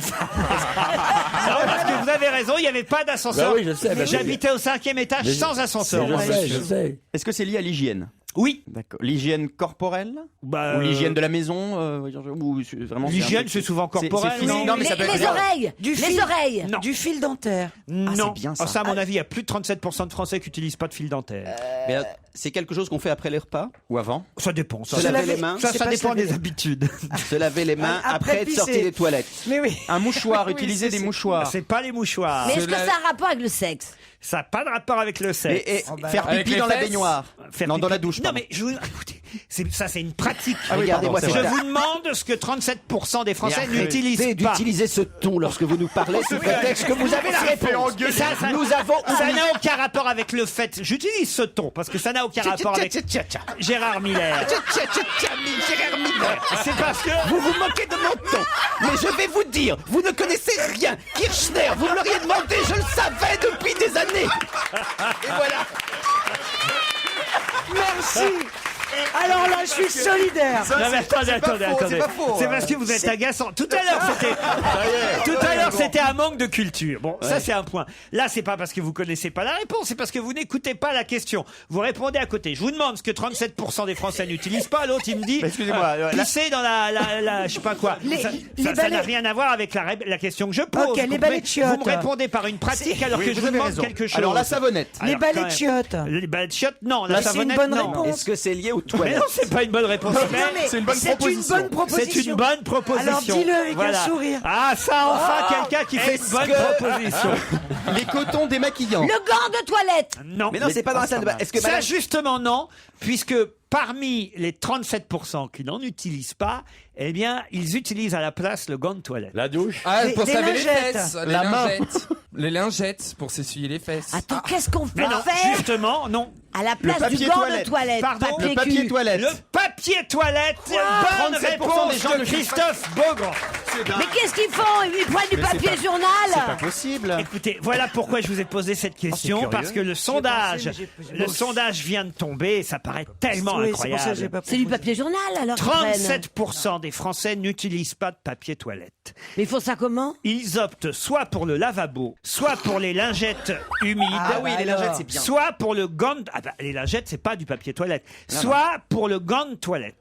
parce que vous avez raison, il n'y avait pas d'ascenseur. Bah oui, je sais, mais J'habitais au 5e étage Mais sans ascenseur. Je moi, sais, monsieur. je sais. Est-ce que c'est lié à l'hygiène? Oui. D'accord. L'hygiène corporelle Bah, ou l'hygiène de la maison ou vraiment L'hygiène, c'est souvent corporel, physique. non Non, mais ça peut être Les oreilles. Du Les fil. oreilles. Non. Du fil dentaire. Non. c'est bien, ça. Ah, à mon avis, il y a plus de 37% de Français qui n'utilisent pas de fil dentaire. Mais, c'est quelque chose qu'on fait après les repas ou avant? Ça dépend. Ça, Se laver les mains ça, C'est ça pas dépend se laver des les- habitudes. Se laver les mains Après après être pisser. sorti des toilettes. Mais oui. Un mouchoir, utiliser des mouchoirs. C'est pas les mouchoirs. Mais est-ce que ça a un rapport avec le sexe Ça n'a pas de rapport avec le sexe. Et Oh, bah, faire avec pipi les dans la fesses baignoire. Faire Non, dans pipi- la douche. Non, pardon. mais je vous... Écoutez, ça, c'est une pratique. Ah oui, Regardez-moi pardon, Je c'est vrai. vous demande ce que 37% des Français Arrêtez n'utilisent pas. d'utiliser ce ton lorsque vous nous parlez sous prétexte que vous avez la réponse. Et ça, Nous avons ça n'a aucun rapport avec le fait. J'utilise ce ton parce que ça n'a aucun rapport avec Gérard Miller. Gérard Miller. C'est parce que Vous vous moquez de mon ton. Mais je vais vous dire, vous ne connaissez rien. Kirchner, vous me l'auriez demandé, je le savais depuis des années. Et voilà. Merci. Alors là, je suis solidaire. Non, mais attendez, c'est pas attendez, faux, attendez. c'est pas faux, C'est hein. parce que vous êtes agaçant. Tout à l'heure, c'était un manque de culture. Bon, ça, c'est un point. Là, c'est pas parce que vous connaissez pas la réponse, c'est parce que vous n'écoutez pas la question. Vous répondez à côté. Je vous demande ce que 37% des Français n'utilisent pas. L'autre, il me dit, Mais excusez-moi, là- pisser dans la, je sais pas quoi. Les- ça les ça n'a balais- rien à voir avec la question que je pose. Ok, les Vous balais comprenez de chiottes. Vous me répondez par une pratique alors Oui, que je vous avez demande raison. quelque chose. Alors la savonnette. Les Alors, balais quand de même. chiottes. Les balais de chiottes, non. La Bah, c'est une savonnette, bonne non. réponse. Est-ce que c'est lié aux Mais toilettes non, c'est pas une bonne réponse. Non, mais C'est une bonne c'est une proposition. bonne proposition. C'est une bonne proposition. Alors dis-le avec Voilà. un sourire. Ah, ça, enfin, quelqu'un qui fait une bonne proposition. Les cotons démaquillants. Le gant de toilette. Non. Mais non, c'est pas dans la salle de bain. Est-ce que Ça, madame... justement, non, puisque parmi les 37% qui n'en utilisent pas, eh bien, ils utilisent à la place le gant de toilette. La douche. Ah, Des- pour des se laver les lingettes. fesses. La main. Les lingettes pour s'essuyer les fesses. Attends, qu'est-ce qu'on peut Mais non, faire justement, non. à la place du papier gant toilette. de toilette? Pardon, Le papier cul. toilette. Le papier toilette. Bonne 37% réponse des gens de ne Christophe Beaugrand. Mais qu'est-ce qu'ils font? Ils prennent du papier C'est pas journal. possible. Écoutez, voilà pourquoi je vous ai posé cette question, curieux. parce que le sondage, le sondage vient de tomber et ça paraît tellement Oui, c'est pour ça que j'ai incroyable. pas C'est du proposé. papier journal alors qu'ils prennent. 37% des Français n'utilisent pas de papier toilette. Mais ils font ça comment? Ils optent soit pour le lavabo, soit pour les lingettes humides. Ah oui, les alors. lingettes, c'est bien. Soit pour le gant de... Ah bah, les lingettes, c'est pas du papier toilette. Soit pour le gant de toilette.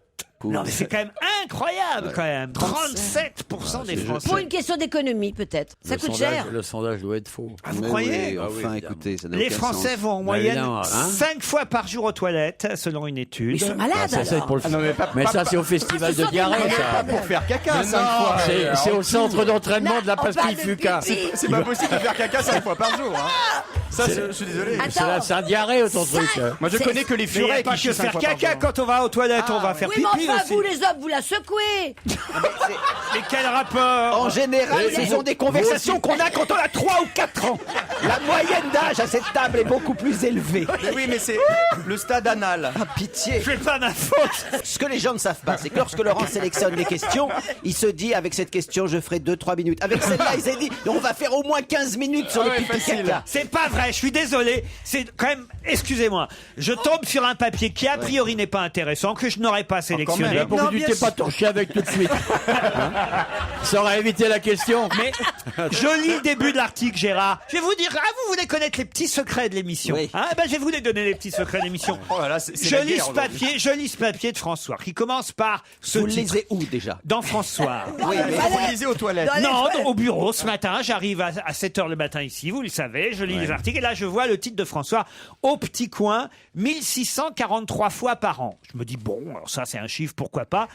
Non, mais c'est quand même incroyable, quand même. 37% des Français. Pour une question d'économie, peut-être. Ça coûte cher. Le sondage doit être faux. Ah, vous croyez Enfin, oui, écoutez, ça n'a Les aucun Français sens. vont en Bah, moyenne évidemment, hein. 5 fois par jour aux toilettes, selon une étude. Ils sont malades Ça, c'est alors. pour le... non, mais pas- mais pas- ça, c'est au festival ce de sont des diarrhée, malades. ça. Pour faire caca Mais 5 non, fois. C'est au centre d'entraînement de la on parle pastille de Fuca. pipi. C'est pas possible de faire caca 5 fois par jour. Hein. Ça, je suis désolé. C'est un diarrhée, ton truc. Moi, je connais que les Mais il n'y a furets pas qui chient que 5 faire fois par caca jour. quand on va aux toilettes, on va faire Oui, mais pipi enfin, aussi. vous les hommes, vous la secouez. Mais quel rapport En général, ce sont des conversations qu'on a quand on a 3 ou 4 ans. La moyenne d'âge à cette table est beaucoup plus élevée. Mais oui, mais c'est le stade anal. Ah, pitié. C'est pas ma faute. Ce que les gens ne savent pas, c'est que lorsque Laurent sélectionne des questions, il se dit avec cette question, je ferai 2-3 minutes. Avec celle-là, il s'est dit, on va faire au moins 15 minutes sur le pipi caca. C'est pas vrai, je suis désolé. C'est quand même, excusez-moi, je tombe sur un papier qui a priori n'est pas intéressant, que je n'aurais pas sélectionné. Là, pourquoi tu t'es pas torché avec tout de suite Hein Ça aurait évité la question. Mais je lis le début de l'article, Gérard. Je vais vous dire, vous voulez connaître les petits secrets de l'émission. Oui. Hein, ben, je vais vous les donner, les petits secrets de l'émission. Oh là là, c'est Je la lis guerre ce aujourd'hui. papier, je lis ce papier de François, qui commence par ce Vous le titre. lisez où déjà? Dans François. Oui, mais Vous le lisez aux toilettes. Non, au bureau, ce matin, j'arrive à 7h le matin ici, vous le savez, je lis les articles, et là je vois le titre de François, au petit coin, 1643 fois par an. Je me dis, bon, alors ça c'est un chiffre, pourquoi pas.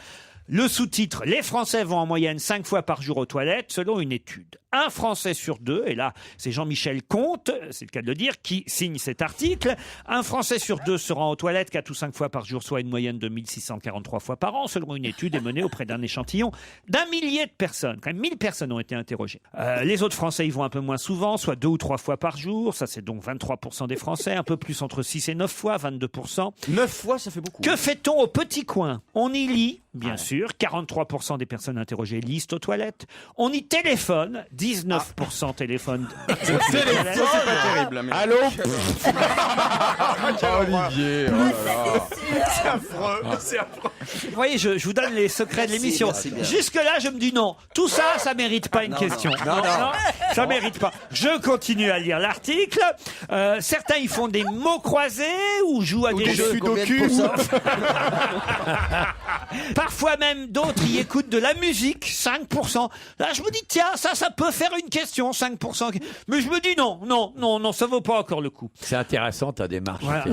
Le sous-titre, les Français vont en moyenne 5 fois par jour aux toilettes, selon une étude. Un Français sur 2, et là, c'est Jean-Michel Comte, c'est le cas de le dire, qui signe cet article. Un Français sur 2 se rend aux toilettes 4 ou 5 fois par jour, soit une moyenne de 1643 fois par an, selon une étude menée auprès d'un échantillon d'1 millier de personnes. Quand même, 1000 personnes ont été interrogées. Les autres Français y vont un peu moins souvent, soit 2 ou 3 fois par jour. Ça, c'est donc 23% des Français. Un peu plus entre 6 et 9 fois, 22%. 9 fois, ça fait beaucoup. Que fait-on au petit coin? On y lit, bien sûr. 43% des personnes interrogées lisent aux toilettes. On y téléphone. 19% téléphone. C'est pas terrible. Mais... Allô Olivier, oh là là. C'est affreux. C'est affreux. Vous voyez, je vous donne les secrets de l'émission. Jusque-là, je me dis non. Tout ça, ça mérite pas une question. Non, ça mérite pas. Je continue à lire l'article. Certains y font des mots croisés ou jouent à des jeux. Parfois même, d'autres y écoutent de la musique. 5%. Là, je me dis, tiens, ça peut faire une question, 5%. Mais je me dis non, ça vaut pas encore le coup. C'est intéressant ta démarche. Voilà.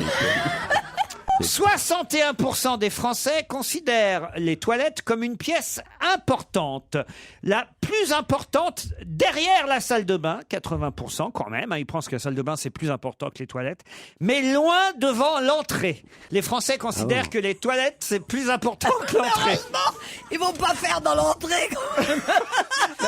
61% des Français considèrent les toilettes comme une pièce importante. La plus importante derrière la salle de bain, 80% quand même. Ils pensent que la salle de bain c'est plus important que les toilettes. Mais loin devant l'entrée. Les Français considèrent que les toilettes c'est plus important que l'entrée. Heureusement, ils vont pas faire dans l'entrée.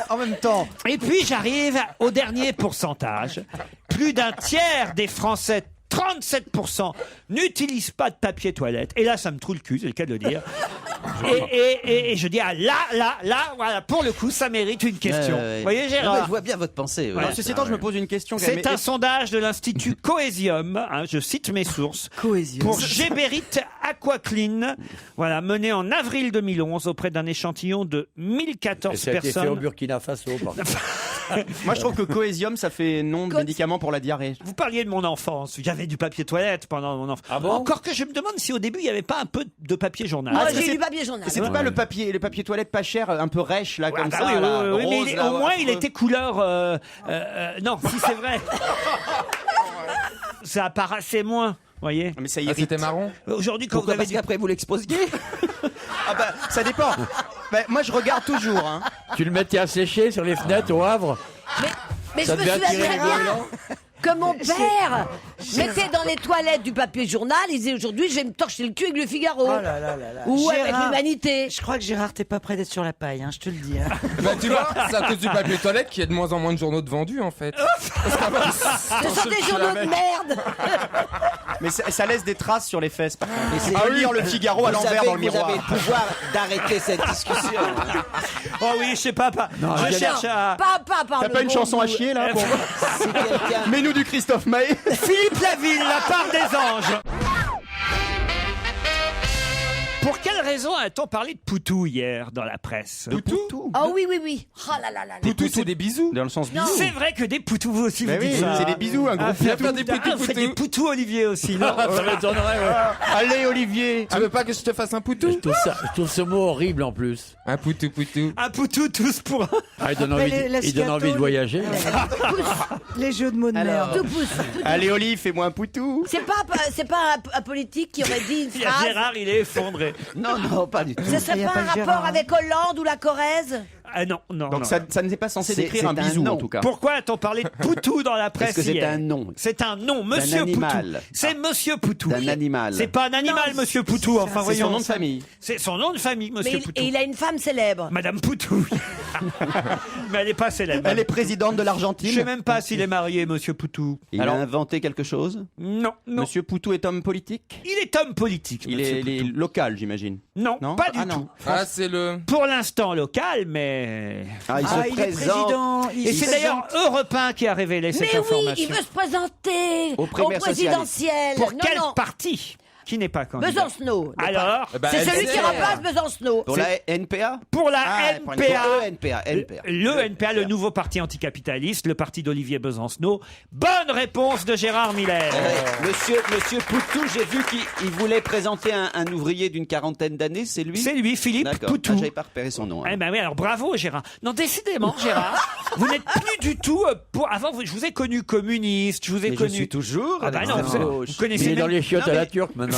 En même temps. Et puis j'arrive au dernier pourcentage. Plus d'un tiers des Français, 37%, n'utilisent pas de papier toilette. Et là, ça me trouve le cul, c'est le cas de le dire. Et je dis, là, voilà, pour le coup, ça mérite une question. Vous voyez, Gérard? Je vois bien votre pensée. Ouais. Ceci étant, je me pose une question. C'est un sondage de l'Institut Coesium, je cite mes sources, pour Géberit Aquaclean, voilà, mené en avril 2011 auprès d'un échantillon de 1014 Et ça a été fait au personnes. Burkina Faso. par contre. Moi, je trouve que Coesium, ça fait nom de médicament pour la diarrhée. Vous parliez de mon enfance. J'avais du papier toilette pendant mon enfance. Ah bon? Encore que je me demande si au début il n'y avait pas un peu de papier journal. Moi, c'est- j'ai du papier journal. C'était pas le papier toilette pas cher, un peu rêche là, comme Ah ça. bah oui, là, oui, mais rose, là, au moins il affreux. était couleur. Non, si c'est vrai. Ça apparaissait moins. Voyez. Mais ça Ah, irrite. c'était marron. Aujourd'hui, quand Pourquoi? vous avez Parce qu'après vous l'exposiez. Ah bah, ça dépend. Bah, moi, je regarde toujours. Hein. Tu le mettais à sécher sur les fenêtres au Havre. Mais Ça je me devait souviens attirer très les bien goélands. que mon père mettait dans les toilettes du papier journal. Il disait aujourd'hui, je vais me torcher le cul avec le Figaro. Oh là là là là. Ou avec Gérard, l'Humanité. Je crois que Gérard, t'es pas prêt d'être sur la paille, hein, je te le dis. Hein. Bah tu vois, c'est à cause du papier toilette qu'il y a de moins en moins de journaux de vendus en fait. Ce sont des journaux de merde. Mais ça laisse des traces sur les fesses. Par contre. Mais c'est- Ah oui, lire le Figaro à Vous l'envers savez dans le que vous miroir. avez le pouvoir d'arrêter cette discussion. Oh oui, je sais pas. Je cherche à. Pas par T'as le pas une bon chanson à bout. chier là pour... Si quelqu'un- Mets-nous du Christophe Maé. Philippe Laville, la part des anges. Pour quelle raison a-t-on parlé de Poutou hier dans la presse? Poutou. Oh oui. Oh là là là là. Poutou, c'est des bisous. Dans le sens Non. bisou. C'est vrai que des Poutous, vous aussi, Bah vous oui, dites ça. c'est des bisous, un gros Viens poutou. faire des Poutous. Vous faites des Poutous, Olivier, aussi, non? Ça m'étonnerait, ouais. Allez, Olivier. Tu veux pas que je te fasse un poutou? Je trouve ce mot horrible en plus. Un poutou. Un Poutou, tous pour un. Ah, il donne Après, envie, les il donne envie de sciatos, voyager. Les jeux de mots de Alors. merde. Tout pousse. Allez, Olive, fais-moi un poutou. C'est pas un politique qui aurait dit une Il y a phrase. Gérard, il est effondré. Non, pas du tout. Ce serait Il y a pas pas un que rapport Gérard, hein. avec Hollande ou la Corrèze? Ah non. Donc ça n'est pas censé C'est- décrire un c'est un bisou nom. en tout cas. Pourquoi a-t-on parlé de Poutou dans la presse Parce que c'est hier? un nom. C'est un nom, Monsieur Poutou. animal. C'est Monsieur Poutou. D'un animal. C'est pas un animal, Monsieur Poutou. Enfin, C'est voyons. son nom de famille. C'est son nom de famille, Mais Monsieur Poutou. et il a une femme célèbre. Madame Poutou. Mais elle est pas célèbre. Elle est présidente de Je l'Argentine. sais même pas s'il est marié, Monsieur Poutou. Il Alors- a inventé quelque chose. Non. Monsieur Poutou est homme politique. Il est homme politique, Il Monsieur est Poutou. local, j'imagine. Non, Non pas du Ah, tout. non. Ah, c'est le. Pour l'instant local, mais... Ah, il Ah, se il est présente. président. Et c'est d'ailleurs Europe 1 qui a révélé cette Mais oui, information. il veut se présenter Aux au primaires présidentiel. Pour Non, quel non. parti qui n'est pas candidat? Besancenot. Alors, Eh ben, C'est celui qui LCR. remplace Besancenot. Pour la NPA. pour la Ah, pour une NPA, NPA. le NPA, le nouveau parti anticapitaliste, le parti d'Olivier Besancenot. Bonne réponse de Gérard Miller. Monsieur Poutou, j'ai vu qu'il voulait présenter un ouvrier d'une quarantaine d'années, c'est lui. C'est lui, Philippe D'accord. Poutou. Ah, j'avais pas repéré son nom. hein. Eh ben oui, alors bravo Gérard. Non, décidément Gérard, vous n'êtes plus du tout avant je vous ai connu communiste, je vous ai Mais je connu. suis toujours. Ah bah non, Alexandre. vous Il connaissez est dans même... les chiottes Non, à la mais- turque maintenant.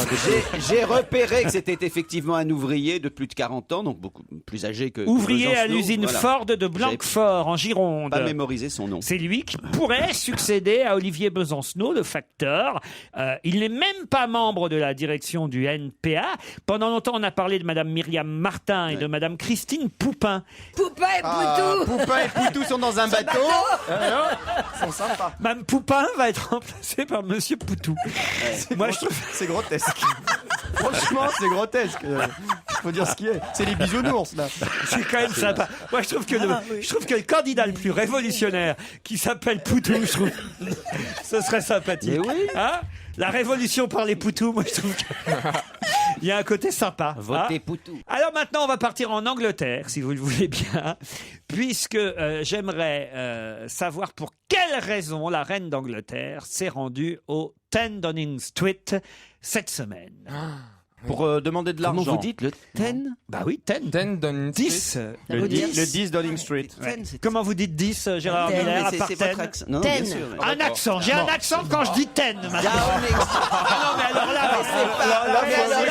J'ai repéré que c'était effectivement un ouvrier de plus de 40 ans, donc beaucoup plus âgé que Ouvrier à Besancenot. l'usine Voilà. Ford de Blanquefort, en Gironde. Pas mémorisé son nom. C'est lui qui pourrait succéder à Olivier Besancenot, le facteur. Il n'est même pas membre de la direction du NPA. Pendant longtemps, on a parlé de Madame Myriam Martin et de Madame Christine Poupin. Poupin et Poutou. Poupin et Poutou sont dans un bateau. Ils sont sympas. Mme Poupin va être remplacée par Monsieur Poutou. Moi, je trouve... C'est grotesque. Franchement, c'est grotesque. Faut dire ce qui est. C'est les bisounours, là. C'est quand même sympa. Moi, je trouve que le candidat le plus révolutionnaire qui s'appelle Poutou, je trouve, ce serait sympathique. Mais oui. Hein, la révolution par les Poutous, moi, je trouve qu'il y a un côté sympa. Votez hein. Poutou. Alors maintenant, on va partir en Angleterre, si vous le voulez bien, puisque j'aimerais savoir pour quelle raison la reine d'Angleterre s'est rendue au 10 Downing Street cette semaine. Pour demander de l'argent. Comment vous dites le 10? Bah oui, 10. 10. Le 10 Downing Street. Comment vous dites 10, Gérard Miller, à part C'est votre 10? accent. Non, bien sûr. Un accent, j'ai un accent quand je dis 10 maintenant. Ah non, mais alors là,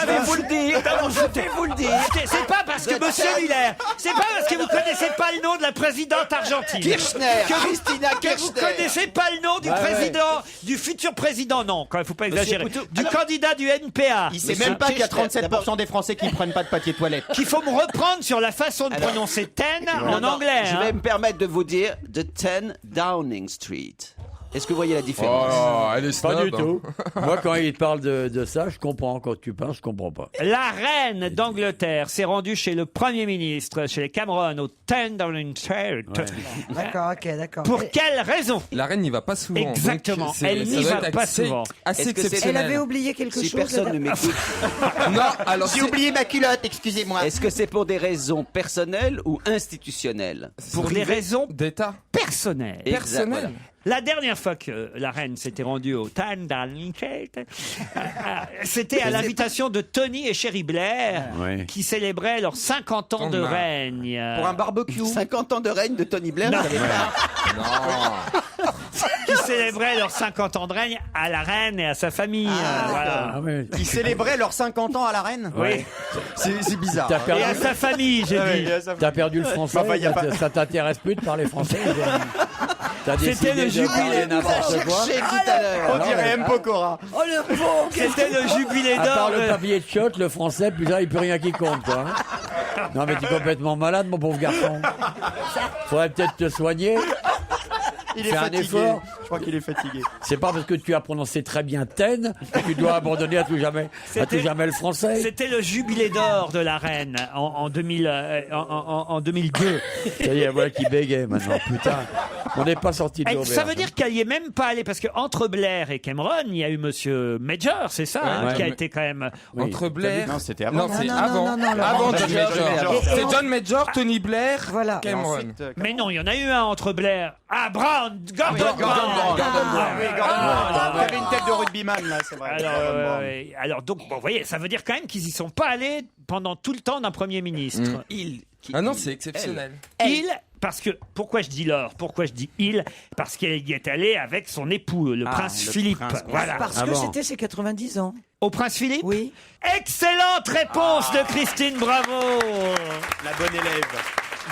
Je vais vous le dire. Je vais vous le dire. c'est pas parce que Monsieur Miller, c'est pas parce que vous connaissez pas le nom de la présidente argentine. Kirchner. Christina Que vous connaissez pas le nom du président, du futur président, non, quand même, faut pas exagérer. Du candidat du NPA. Il sait même pas qu'il y a 37% des Français qui ne prennent pas de papier toilette. Qu'il faut me reprendre sur la façon de prononcer 10 en anglais. Je hein. vais me permettre de vous dire The 10 Downing Street. Est-ce que vous voyez la différence? Oh, elle est snob. Pas du tout. Moi, quand il parle de ça, je comprends. Quand tu parles, je comprends pas. La reine d'Angleterre s'est rendue chez le Premier ministre, chez les Cameron, au 10 Downing Street. D'accord, ok, d'accord. Pour quelle raison? La reine n'y va pas souvent. donc Exactement, c'est- elle ça n'y doit va être pas assez- souvent. Assez Est-ce que c'est- Elle exceptionnel. avait oublié quelque Si chose. personne ne m'écoute, Non, alors J'ai oublié ma culotte, excusez-moi. est-ce que c'est pour des raisons personnelles ou institutionnelles? Pour des raisons d'État. personnelles. Exact, Personnel. voilà. La dernière fois que la reine s'était rendue au 10 Downing Street, c'était à l'invitation de Tony et Sherry Blair, Ouais. qui célébraient leurs 50 ans de Oh, règne. Pour un barbecue. 50 ans de règne de Tony Blair, Non. vous savez pas? Non. Qui célébraient leurs 50 ans de règne à la reine et à sa famille. Voilà. Ah ouais. Ils célébraient leurs 50 ans à la reine. Oui. C'est bizarre. T'as Et à perdu, sa famille, j'ai dit. t'as perdu le français. Enfin, y a pas- Ça t'intéresse plus de parler français. T'as C'était le décidé de parler jubilé. n'importe quoi. Cherché tout à l'heure. On dirait M. Pokora. Oh le pauvre. C'était le jubilé À part d'or. le papier de shot, le français, plus là, il peut rien qui compte, quoi. hein. Non, mais tu es complètement malade, mon pauvre garçon. Faudrait peut-être te soigner. Il est Fais un fatigué. effort. Je crois qu'il est fatigué. C'est pas parce que tu as prononcé très bien ten que tu dois abandonner à tout jamais le français. C'était le jubilé d'or de la reine en 2002. Ça y est, voilà qui bégaye maintenant. Putain, on n'est pas sorti de l'auberge. Ça veut dire qu'elle y est même pas allée parce que entre Blair et Cameron, il y a eu Monsieur Major, c'est ça, hein, Ouais. qui a été quand même. Oui. Entre Blair. Non, c'était avant. Non, c'est non, avant. non, non, Avant non, John John Major. Major. C'est John Major, Tony Blair, Voilà. Cameron. Ensuite, Mais non, il y en a eu un entre Blair. Ah, Brown, Gordon Gordon Brown. Brown. Ah, Oui, Gordon Brown. Il avait une tête de rugbyman, là, c'est vrai. Alors, Gordon Brown. alors donc, bon, vous voyez, ça veut dire quand même qu'ils y sont pas allés pendant tout le temps d'un Premier ministre. Ah non, c'est exceptionnel. Il, parce que, pourquoi je dis l'or, pourquoi je dis il, parce qu'elle y est allée avec son époux, le prince Philippe. Voilà. Parce que c'était ses 90 ans. Au prince Philippe? Oui. Excellente réponse de Christine, bravo! La bonne élève.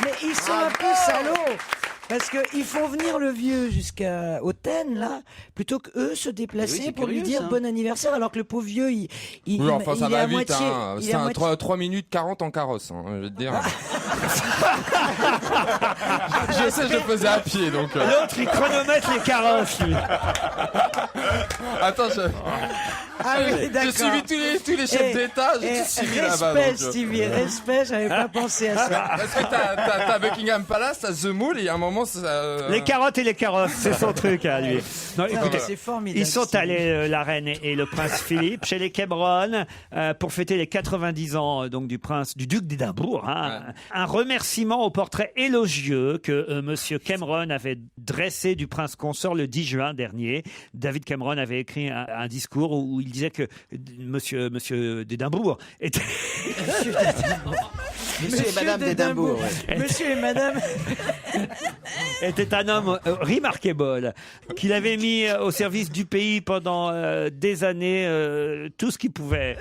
Mais ils sont un peu salauds. Parce qu'ils font venir le vieux jusqu'au Ten, là, plutôt qu'eux se déplacer Oui, c'est pour lui curieux, dire ça. bon anniversaire, alors que le pauvre vieux, il Oui, enfin, ça il est va à vite. moitié. Hein. il est C'est à un moitié- 3 minutes 40 en carrosse, hein, je vais te dire. Je sais, je faisais à pied, donc. L'autre, il chronomètre les carrosses, lui. Attends, Ah oui, j'ai d'accord. suivi tous les chefs d'État, j'ai tout suivi là-bas. Respect, donc, Stevie, respect, j'avais pas pensé à ça. Parce que t'as Buckingham Palace, t'as The Mall, et il y a un moment, ça. Les carottes et les carrosses, c'est son truc à lui. Non, Non, écoutez, mais c'est formidable. ils sont Stevie. allés, la reine et le prince Philippe, chez les Cameron, pour fêter les 90 ans donc du duc d'Édimbourg. Hein. Un remerciement au portrait élogieux que Monsieur Cameron avait dressé du prince consort le 10 juin dernier. David Cameron avait écrit un discours où il disait que Monsieur d'Édimbourg était... Monsieur et Madame d'Édimbourg. Ouais. Monsieur et Madame. était un homme remarquable, qu'il avait mis au service du pays pendant des années tout ce qu'il pouvait.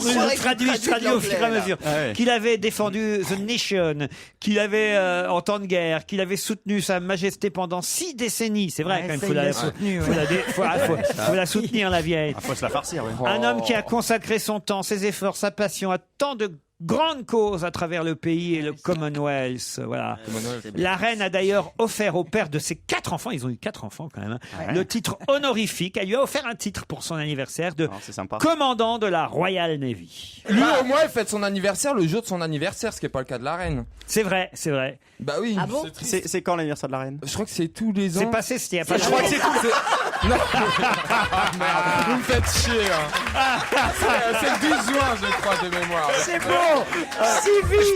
Je traduis au fur et à mesure. Qu'il avait défendu The Nation, qu'il avait en temps de guerre, qu'il avait soutenu Sa Majesté pendant 6 décennies. C'est vrai, quand même, faut la soutenir, la vieille. Faut se la farcir, oui. Un homme qui a consacré son temps, ses efforts, sa passion à tant de grandes causes à travers le pays et le Commonwealth. Voilà. La reine a d'ailleurs offert au père de ses 4 enfants, ils ont eu 4 enfants quand même, le titre honorifique. Elle lui a offert un titre pour son anniversaire de commandant de la Royal Navy. Lui, au moins, il fête son anniversaire le jour de son anniversaire, ce qui n'est pas le cas de la reine. C'est vrai, c'est vrai. Bah oui. Ah bon? C'est quand l'anniversaire de la reine? Je crois que c'est tous les ans. C'est passé, c'était il y a pas Je crois que c'est tous les... Non. Merde, vous me faites chier. C'est le 12 juin, je crois, de mémoire. C'est bon.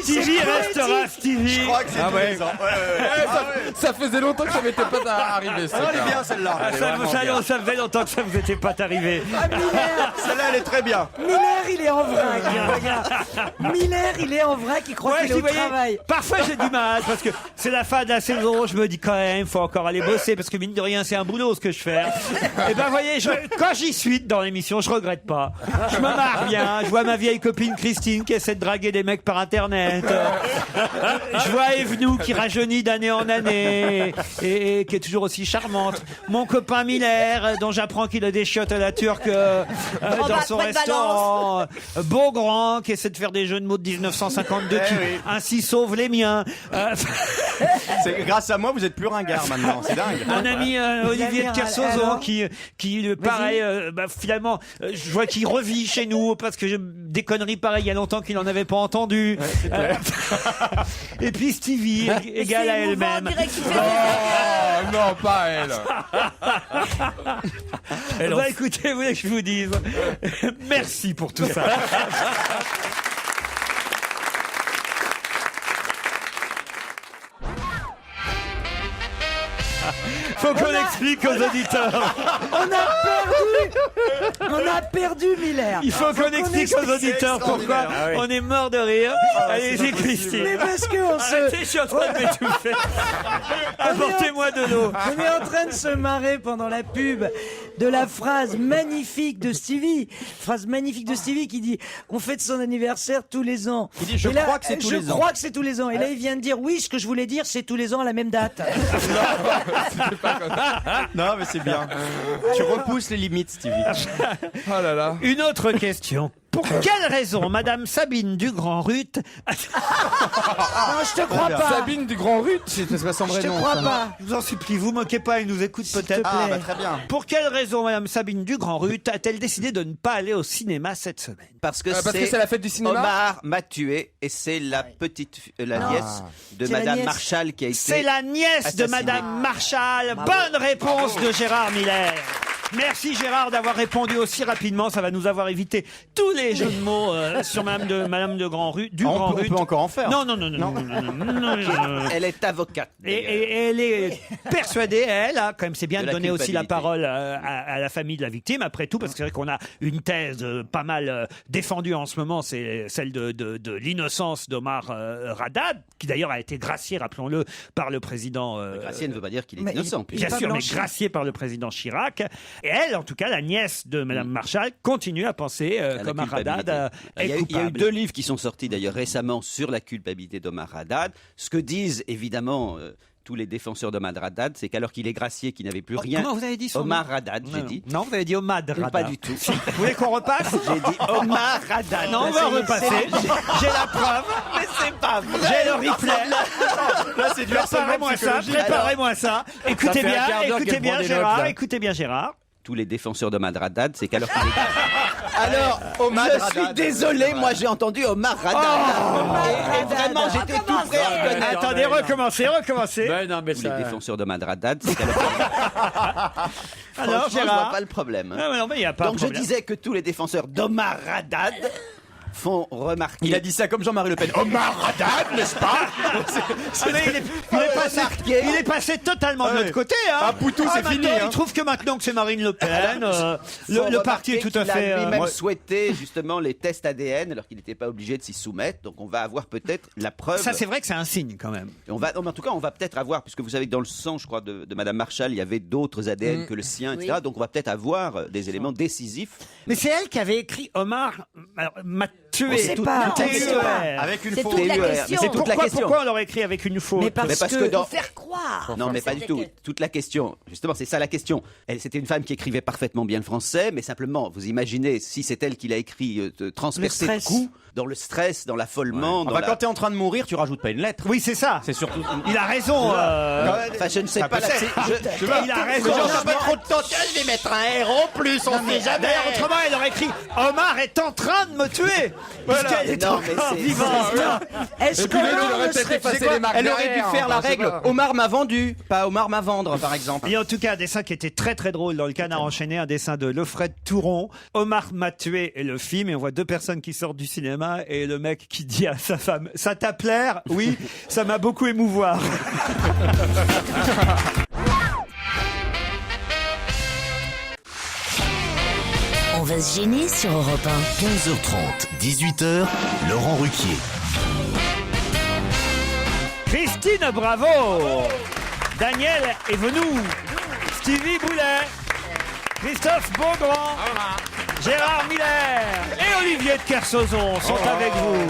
Stevie restera Stevie. Je crois que c'est tous les ans. Ça faisait longtemps que ça m'était pas arrivé. Elle est bien celle-là. Ça faisait longtemps que ça vous était pas arrivé. Celle-là, elle est très bien. Miller, il est en vrac. Miller, il est en vrac, il croit qu'il est au travail. Parfois, j'ai du mal parce que c'est la fin de la saison. Je me dis quand même, faut encore aller bosser parce que mine de rien, c'est un boulot ce que je fais. Et ben, voyez, quand j'y suis dans l'émission, je regrette pas. Je me marre bien. Je vois ma vieille copine Christine qui essaie de draguer des mecs par internet. Je vois Evenou qui rajeunit d'année en année et qui est toujours aussi charmante. Mon copain Miller, dont j'apprends qu'il a des chiottes à la turque dans son restaurant. Beaugrand qui essaie de faire des jeux de mots de 1952 qui ainsi sauve les miens. C'est grâce à moi, vous êtes plus ringard maintenant. C'est dingue. Un ami Olivier de Kersozo qui pareil, finalement, je vois qu'il revit chez nous parce que des conneries pareilles il y a longtemps qu'il en avait pas entendu. Et puis Stevie, égale à elle-même. Oh non, pas elle. Bah écoutez, vous voulez que je vous dise, merci pour tout ça. Faut qu'on explique aux auditeurs. On a perdu Miller. Il faut qu'on explique aux auditeurs pourquoi on est mort de rire. Allez-y, Christine. Mais parce qu'on Arrêtez, je suis en train de m'étouffer. Apportez-moi de l'eau. On est en train de se marrer pendant la pub de la phrase magnifique de Stevie. Phrase magnifique de Stevie qui dit on fête son anniversaire tous les ans. Il dit je crois que c'est tous les ans. Je crois que c'est tous les ans. Et là il vient de dire oui, ce que je voulais dire c'est tous les ans à la même date. Non mais c'est bien. Tu repousses les limites, Stevie. Oh là là. Une autre question. Pour quelle raison Madame Sabine du Grand-Ruth... Non, je te crois pas. Sabine du Grand-Ruth, c'est pas son vrai Je te nom. crois pas. Je vous en supplie, vous moquez pas, il nous écoute peut-être. Ah bah très bien. Pour quelle raison Madame Sabine du Grand-Ruth a-t-elle décidé de ne pas aller au cinéma cette semaine? Parce que c'est la fête du cinéma. Omar m'a tué et c'est la petite, la nièce de C'est la Madame nièce. Marshall qui a été. C'est la nièce de assassinée. Madame Marshall. Bonne réponse de Gérard Miller. Merci Gérard d'avoir répondu aussi rapidement. Ça va nous avoir évité tous les jeux de mots sur Madame de Grand-Ruth. On peut encore en faire. Non. Elle est avocate. Et elle est persuadée, elle, quand même, c'est bien de De la donner aussi la culpabilité. parole à la famille de la victime, après tout, parce que c'est vrai qu'on a une thèse pas mal défendue en ce moment, c'est celle de l'innocence d'Omar Haddad, qui d'ailleurs a été gracié, rappelons-le, par le président... Gracié ne veut pas dire qu'il est mais innocent. Bien sûr, mais gracié par le président Chirac. Et elle, en tout cas, la nièce de Madame Marshall, continue à penser qu'Omar Haddad est Il y a eu coupable. 2 livres qui sont sortis d'ailleurs récemment sur la culpabilité d'Omar Haddad. Ce que disent évidemment tous les défenseurs d'Omar Haddad, c'est qu'alors qu'il est gracié, qu'il n'avait plus rien. Comment vous avez dit son Omar nom Haddad, j'ai dit. Non, vous avez dit Omar Haddad. Pas du tout. Vous voulez qu'on repasse? J'ai dit Omar Haddad. Non, on va repasser. J'ai la preuve. Mais c'est pas vrai. J'ai le replay. Là c'est du harcèlement Préparez-moi ça. Écoutez fait un quart d'heure bien qu'elle prend des Gérard. notes, là. Écoutez bien Gérard. Tous les défenseurs d'Omar Haddad, c'est qu'alors qu'il est... Alors Omar Je suis désolé, moi j'ai entendu Omar Haddad. Et vraiment, j'étais tout prêt à reconnaître. Attendez, recommencez. Ben non, mais Tous les ça... défenseurs d'Omar Haddad, c'est qu'alors... Alors Franchement, je vois Gérard. pas le problème. Non, mais il n'y a pas Donc de je problème. disais que tous les défenseurs d'Omar Haddad font remarquer. Il a dit ça comme Jean-Marie Le Pen. Omar Haddad, n'est-ce pas? Il est passé totalement de l'autre côté. Hein. Ah, Poutou, c'est fini. Il trouve que maintenant que c'est Marine Le Pen, le parti est tout à fait... Il a lui-même souhaité justement les tests ADN alors qu'il n'était pas obligé de s'y soumettre. Donc on va avoir peut-être la preuve. Ça, c'est vrai que c'est un signe quand même. Et en tout cas, on va peut-être avoir, puisque vous savez que dans le sang, je crois, de Madame Marshall, il y avait d'autres ADN que le sien, etc. Donc on va peut-être avoir des éléments décisifs. Mais c'est elle qui avait écrit Omar m'a tué. On sait pas. Avec une C'est faute. toute la question. C'est toute la question. Pourquoi on l'aurait écrit avec une faute? Mais parce que dans... Pour faire croire. Non, mais pas du tout. Toute la question, justement, c'est ça la question. C'était une femme qui écrivait parfaitement bien le français, mais simplement, vous imaginez, si c'est elle qui l'a écrit, transpercé de coups, dans le stress, dans l'affolement. Enfin, quand t'es en train de mourir, tu rajoutes pas une lettre. Oui, c'est ça. C'est surtout. Il a raison. Enfin, je ne sais pas. Il a raison. J'ai pas trop de temps. Tiens, je vais mettre un héros plus. On sait jamais. D'ailleurs, autrement, elle aurait écrit Omar est en train de me tuer. Puisqu'elle est Non, mais encore c'est- vivante. Est-ce que puis là, tu l'homme aurais ne peut-être serait effacé pas- les marques Elle aurait dû derrière, faire la enfin, je sais règle. pas. Omar m'a vendu, pas Omar m'a vendre, par exemple. Il y a en tout cas un dessin qui était très très drôle dans le Canard enchaîné, un dessin de Lefred Touron. Omar m'a tué est le film et on voit deux personnes qui sortent du cinéma et le mec qui dit à sa femme « Ça t'a plaire ?» Oui, ça m'a beaucoup émouvoir. On va se gêner sur Europe 1. 15h30, 18h, Laurent Ruquier. Christine Bravo, Daniel Evenou, Stevie Boulet, Christophe Beaugrand, Gérard Miller et Olivier de Kersauzon sont avec vous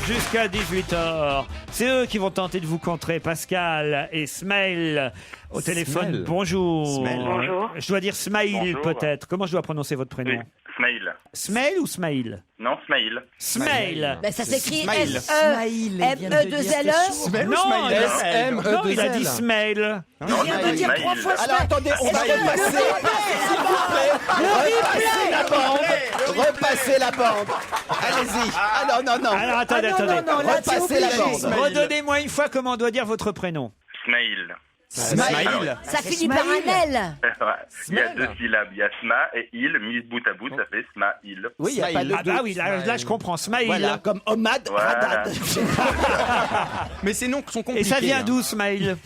jusqu'à 18h. C'est eux qui vont tenter de vous contrer, Pascal et Smail au téléphone. Smail. Bonjour. Smail. Bonjour. Je dois dire Smail Bonjour. peut-être. Comment je dois prononcer votre prénom? Smail. Smail ou Smail? Non, Smail. Smail. Ben, ça s'écrit Smile. S-E-M-E-2-L-E. Smail ou Non, Smile non, il a dit Smail. Il vient de dire 3 fois Alors attendez, on va repasser. S'il vous plaît. Repassez la bande. Allez-y. Ah non. Alors attendez, attendez. Repassez la bande. Redonnez-moi une fois comment on doit dire votre prénom. Smail. Smile. Ça finit par un L. Il y a deux syllabes. Il y a Sma et il, mis bout à bout, ça fait Smail. Oui, il n'y a pas de Ah bah oui, là je comprends. Smail. Voilà, comme Omad Voilà. Haddad. Mais ces noms sont Et compliqués. ça vient hein. d'où, Smail?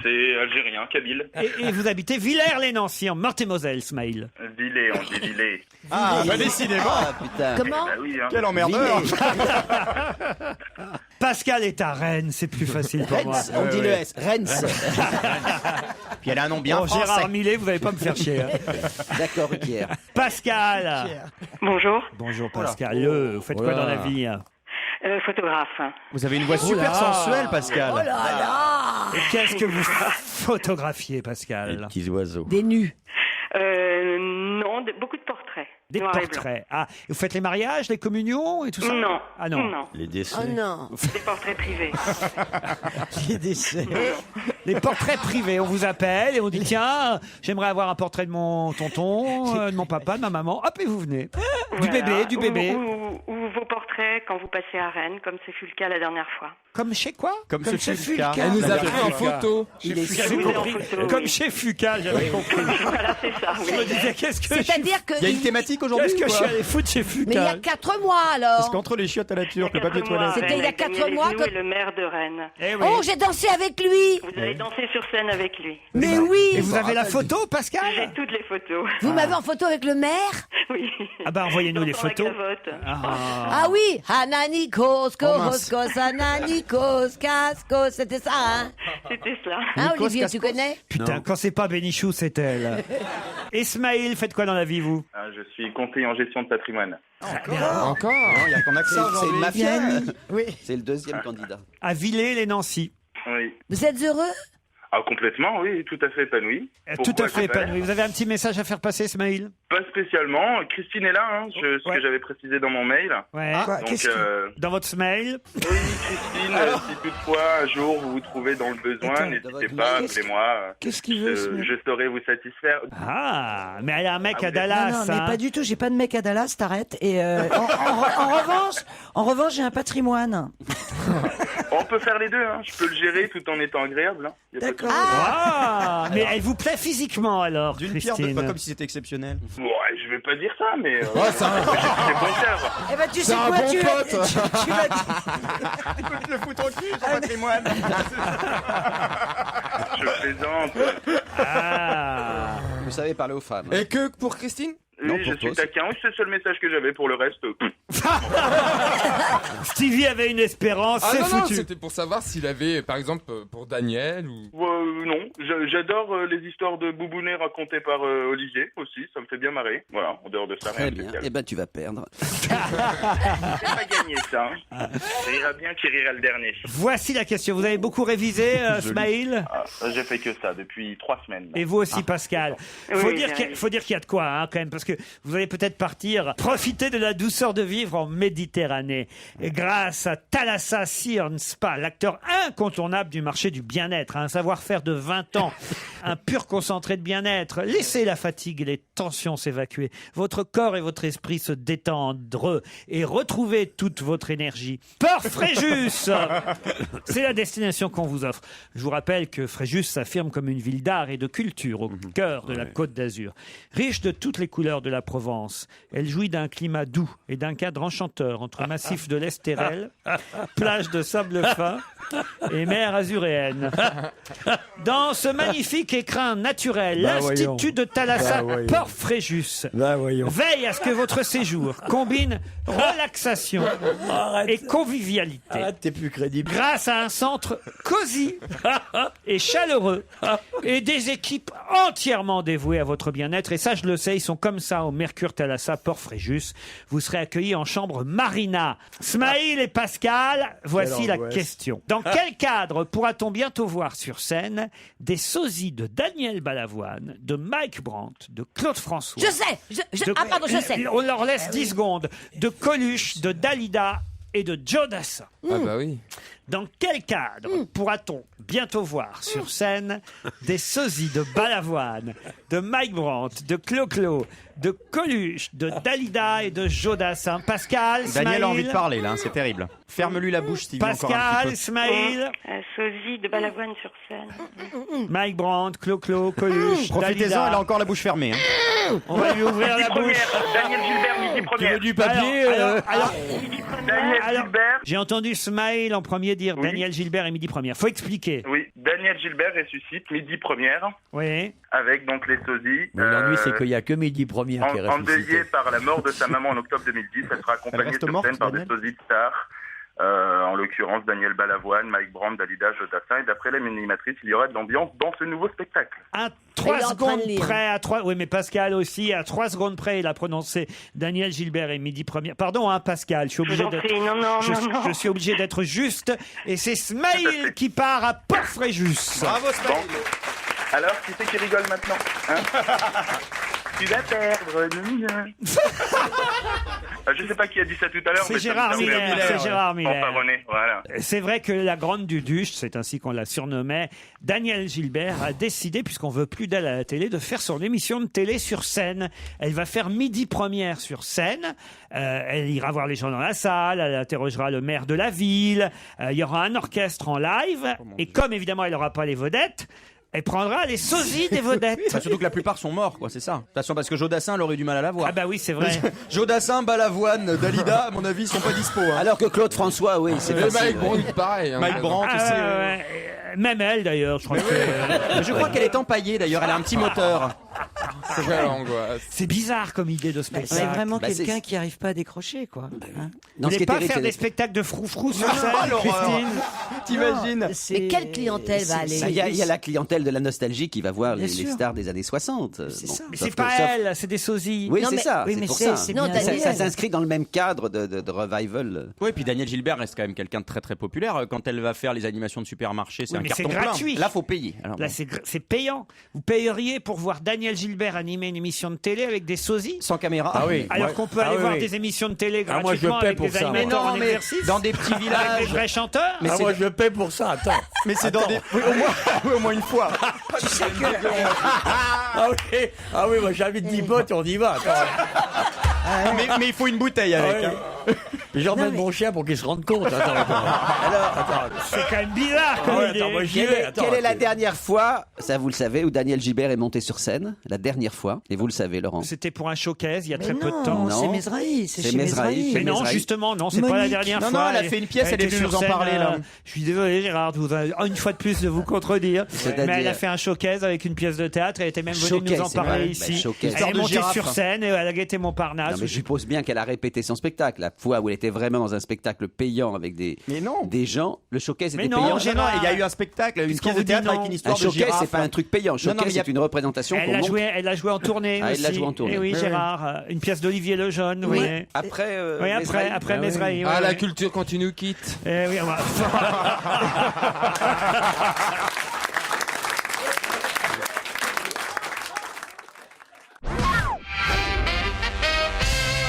C'est algérien, kabyle. Et vous habitez Villers-les-Nancy, en Meurthe-et-Moselle, Smail. Villé, on dit Villé. Ah, bah décidément. Ah putain. Comment? Bah oui, hein. Quel emmerdeur. Pascal est à Rennes, c'est plus facile pour moi. Rennes, on dit le S. Rennes. Puis elle a un nom bien Bon, français. Gérard Millet, vous n'allez pas me faire chier. hein. D'accord, Ruquier. Pascal. Bonjour. Bonjour Pascal. Vous faites quoi dans la vie? Photographe. Vous avez une voix super là. sensuelle, Pascal. Oh là là. Et qu'est-ce que vous photographiez, Pascal? petits oiseaux. Des nus. Non, beaucoup de portraits. Des Noir et blanc. portraits. Ah, et vous faites les mariages, les communions et tout ça? Non. Ah non. Non. Les décès. Oh non. Des portraits privés. Les décès. Les portraits privés. On vous appelle et on dit tiens, j'aimerais avoir un portrait de mon tonton, de mon papa, de ma maman. Hop, et vous venez. Du Voilà. bébé, du bébé. Ou vos portraits quand vous passez à Rennes, comme ce fut le cas la dernière fois. Comme chez quoi? Comme ce fut le cas. Elle nous a La pris en photo. J'avais Oui, compris. en photo, Comme oui. chez Fuca, j'avais compris. Voilà, c'est ça. Je me disais qu'est-ce que C'est-à-dire que Il y a une thématique aujourd'hui qu'est-ce que ou je quoi? suis allé foutre chez Fuca? Mais il y a 4 mois alors. Parce qu'entre les chiottes à la turque, le papier toilette. C'était il y a 4 mois que- que... le maire de Rennes. Eh oui. Oh, j'ai dansé avec lui. Vous avez dansé sur scène avec lui. Mais oui. Et vous avez la photo, J'ai Pascal? toutes les photos. Vous m'avez en photo avec le maire? Oui. Ah bah envoyez-nous les Dans la photos. cavote. Ah oui. Ananikos, Koskos, Ananikos, Kaskos. C'était ça, hein? C'était cela. Hein, Nikos Olivier, Kaskos. tu connais? Putain, quand c'est pas Bénichou, c'est elle. Ismaël, faites quoi dans la vie, vous? Ah, je suis conseiller en gestion de patrimoine. Encore. Non, il y a qu'on accès C'est aujourd'hui. une mafia. Oui. C'est le deuxième candidat. À Villers-les-Nancy. Oui. Vous êtes heureux? Ah, complètement, oui, tout à fait épanoui. Tout Pourquoi à fait je t'appelle épanoui. Vous avez un petit message à faire passer, Ismaël? Pas spécialement. Christine est là, hein, ce Ouais. que j'avais précisé dans mon mail. Ouais. Quoi, Donc, qu'est-ce que- Dans votre mail? oui, Christine, si toutefois un jour vous vous trouvez dans le besoin, Attends, n'hésitez pas, qu'est-ce- appelez-moi. Qu'est-ce qu'il veut, ce mec? Je saurai vous satisfaire. Ah, mais elle a un mec Ah, à vous êtes- Dallas. Non, non, mais hein. pas du tout. J'ai pas de mec à Dallas, t'arrêtes. Et en revanche, j'ai un patrimoine. On peut faire les deux, hein. Je peux le gérer tout en étant agréable. Hein. Y a pas de D'accord. souci. Ah, mais elle vous plaît physiquement alors, D'une pierre deux, Christine? pas comme si c'était exceptionnel. Ouais, je vais pas dire ça, mais Oh, c'est un... c'est bon cœur. Eh ben, tu sais C'est un quoi, bon tu vas, pote. tu vas Écoute, le foutre au cul, son patrimoine. Je plaisante. Ah. Vous savez parler aux femmes. Et que pour Christine? Oui, je suis taquin. Oui, c'est le seul message que j'avais. Pour le reste, Stevie avait une espérance, Ah c'est non, non, foutu. c'était pour savoir s'il avait, par exemple, pour Daniel ou... non. J'adore les histoires de Boubounet racontées par Olivier aussi. Ça me fait bien marrer. Voilà, en dehors de ça, Très rien de bien. spécial. Eh ben, tu vas perdre. J'ai pas gagné ça. Ça ira bien qui rira le dernier. Voici la question. Vous avez beaucoup révisé, Smaïl? Ah, j'ai fait que ça depuis 3 semaines. Et vous aussi, Pascal. Faut Oui, dire bien qu'il y a- faut dire qu'il y a de quoi, hein, quand même, parce que vous allez peut-être partir profiter de la douceur de vivre en Méditerranée. Et grâce à Thalassa Sea and Spa, l'acteur incontournable du marché du bien-être, un savoir-faire de 20 ans, un pur concentré de bien-être. Laissez la fatigue et les tensions s'évacuer. Votre corps et votre esprit se détendre et retrouvez toute votre énergie. Port Fréjus, c'est la destination qu'on vous offre. Je vous rappelle que Fréjus s'affirme comme une ville d'art et de culture au cœur de la Côte d'Azur. Riche de toutes les couleurs de la Provence, elle jouit d'un climat doux et d'un cadre enchanteur entre massif de l'Estérel, plage de sable fin et mer azuréenne. Dans ce magnifique écrin naturel, Bah, l'Institut voyons. de Thalassa, Bah, voyons. Port Fréjus, Là, voyons. veille à ce que votre séjour combine relaxation et convivialité. Arrête, t'es plus crédible. Grâce à un centre cosy et chaleureux et des équipes entièrement dévouées à votre bien-être. Et ça, je le sais, ils sont comme ça au Mercure Thalassa, Port Fréjus. Vous serez accueillis en chambre Marina. Smaïl et Pascal, voici Quelle la angoisse. question. Dans quel cadre pourra-t-on bientôt voir sur scène des sosies de Daniel Balavoine, de Mike Brandt, de Claude François? Je sais. Ah, pardon, je sais. On leur laisse 10 secondes. De Coluche, de Dalida et de Joe Dassin. Ah bah oui. Dans quel cadre pourra-t-on bientôt voir sur scène des sosies de Balavoine, de Mike Brandt, de Clo-Clo, de Coluche, de Dalida et de Joe Dassin? Pascal, Daniel a envie de Smaïl, parler là, hein, c'est terrible. Ferme-lui la bouche, Stevie, encore un petit Pascal, peu. Smaïl, Sosie de Balavoine sur scène. Mike Brandt, Clo-Clo, Coluche, Profitez-en, Dalida. elle a encore la bouche fermée. Hein. On va lui ouvrir la bouche. Première, Daniel Gilbert, midi Tu veux première. du papier Alors, Daniel alors, Gilbert. j'ai entendu Smaïl en premier dire Oui. Daniel Gilbert et midi première. Faut expliquer. Oui, Daniel Gilbert ressuscite midi première Oui. avec donc les sosies. Mais l'ennui, c'est qu'il n'y a que midi première qui est ressuscité. Endeuillé par la mort de sa maman en octobre 2010, elle sera accompagnée reste sur morte, scène par des Daniel sosies de stars, en l'occurrence Daniel Balavoine, Mike Brandt, Dalida, Joe Dassin. Et d'après l'animatrice, il y aura de l'ambiance dans ce nouveau spectacle. À Il 3 est en train secondes de lire. près, oui, mais Pascal aussi, à 3 secondes près, il a prononcé Daniel Gilbert et midi première. Pardon, hein, Pascal, je suis obligé vous en d'être. prie, non, Je suis obligé d'être juste, et c'est Smaïl qui part à Port Fréjus. Bravo, Smaïl. Alors, qui c'est qui rigole maintenant, hein? Tu vas perdre le mien. Je sais pas qui a dit ça tout à l'heure. C'est mais ça me Gérard semble Miller, bien. c'est Gérard Miller. Enfin, René, voilà. C'est vrai que la grande Duduche, c'est ainsi qu'on la surnommait, Daniel Gilbert a décidé, puisqu'on veut plus d'elle à la télé, de faire son émission de télé sur scène. Elle va faire midi première sur scène. Elle ira voir les gens dans la salle, elle interrogera le maire de la ville. Il y aura un orchestre en live. Et comme évidemment elle n'aura pas les vedettes, elle prendra les sosies des vedettes. Bah, surtout que la plupart sont morts, quoi, c'est ça. De toute façon, parce que Joe Dassin, elle aurait du mal à la voir. Ah bah oui, c'est vrai. Joe Dassin, Balavoine, Dalida, à mon avis, ils sont pas dispo. Hein. Alors que Claude François, oui, c'est Et facile. Mike Brandt, pareil. Hein, Mike Brandt Ah, aussi. ouais. Même elle d'ailleurs, je crois que... Je crois qu'elle est empaillée d'ailleurs, elle a un petit moteur. Quelle angoisse. C'est bizarre comme idée de C'est spectacle. vraiment Bah, quelqu'un c'est- qui arrive pas à décrocher, quoi. Hein Non, Vous ce qui voulez est pas terrible, faire c'est- des spectacles de froufrou sur scène, l'horreur. Christine? T'imagines Mais quelle clientèle va aller? Il y a la clientèle de la nostalgie qui va voir les sûr. stars des années 60. C'est ça. Mais sauf c'est que- pas sauf- elle, c'est des sosies. Oui, Non, c'est mais- ça. oui, c'est mais pour c'est- ça. c'est Non, bien. Ça, Daniel. ça s'inscrit dans le même cadre de revival. Oui, puis Daniel Gilbert reste quand même quelqu'un de très très populaire. Quand elle va faire les animations de supermarché, c'est Oui, un mais carton c'est plein. gratuit. Là, faut payer. Alors, Là, bon. c'est payant. Vous payeriez pour voir Daniel Gilbert animer une émission de télé avec des sosies? Sans caméra. Ah oui. Alors Ouais. qu'on peut Ah aller oui, voir oui. des émissions de télé Ah, moi, je gratuitement paie avec pour des ça, moi. animateurs Mais en non, mais exercice, dans des petits avec des villages. vrais chanteurs. Mais Ah, c'est moi, je paie pour ça, attends. Mais c'est dans des. Oui, au moins une fois. Ah oui, moi j'invite 10 potes, on y va. Attends. Mais il faut une bouteille avec. Ah hein. oui. Mais j'emmène mon chien pour qu'il se rende compte. Attends. C'est quand même bizarre comme idée. Attends, moi, j'y vais. Quelle est la dernière fois, ça vous le savez, où Daniel Gilbert est monté sur scène? La dernière fois. Et vous le savez, Laurent. C'était pour un showcase il y a très peu de Non, temps. c'est Mesrahi. C'est C'est chez Mesrahi. Mesrahi. Mais non, Mesrahi. justement, non, c'est pas la Monique. dernière Non, fois. non, elle a fait une pièce, elle est était venue nous sur en scène, parler, là. Je suis désolé, Gérard, de vous une fois de plus de vous contredire. C'est-à-dire Mais elle a fait un showcase avec une pièce de théâtre. Elle était même venue Showcase, nous en c'est parler vrai. ici. Bah, showcase. Elle est de montée girafe. sur scène et elle a guetté Montparnasse. Non, mais je suppose bien qu'elle a répété son spectacle. La fois où elle était vraiment dans un spectacle payant avec des gens, le showcase Mais était non, payant. Gérard. Il y a eu un spectacle, une Puisqu'on pièce de vous dit théâtre non. avec une histoire Un de showcase, girafe. c'est pas un truc payant. Non, Showcase, mais il y a- c'est une représentation qu'on montre. Elle a joué en tournée Ah, elle aussi. l'a joué en tournée. Eh oui, Oui, Gérard. Une pièce d'Olivier Lejeune. Oui. Oui. Après, Oui, Mesrahi. après Mesrahi. Ah, oui, la oui. culture quand tu nous quittes. Eh oui, on va-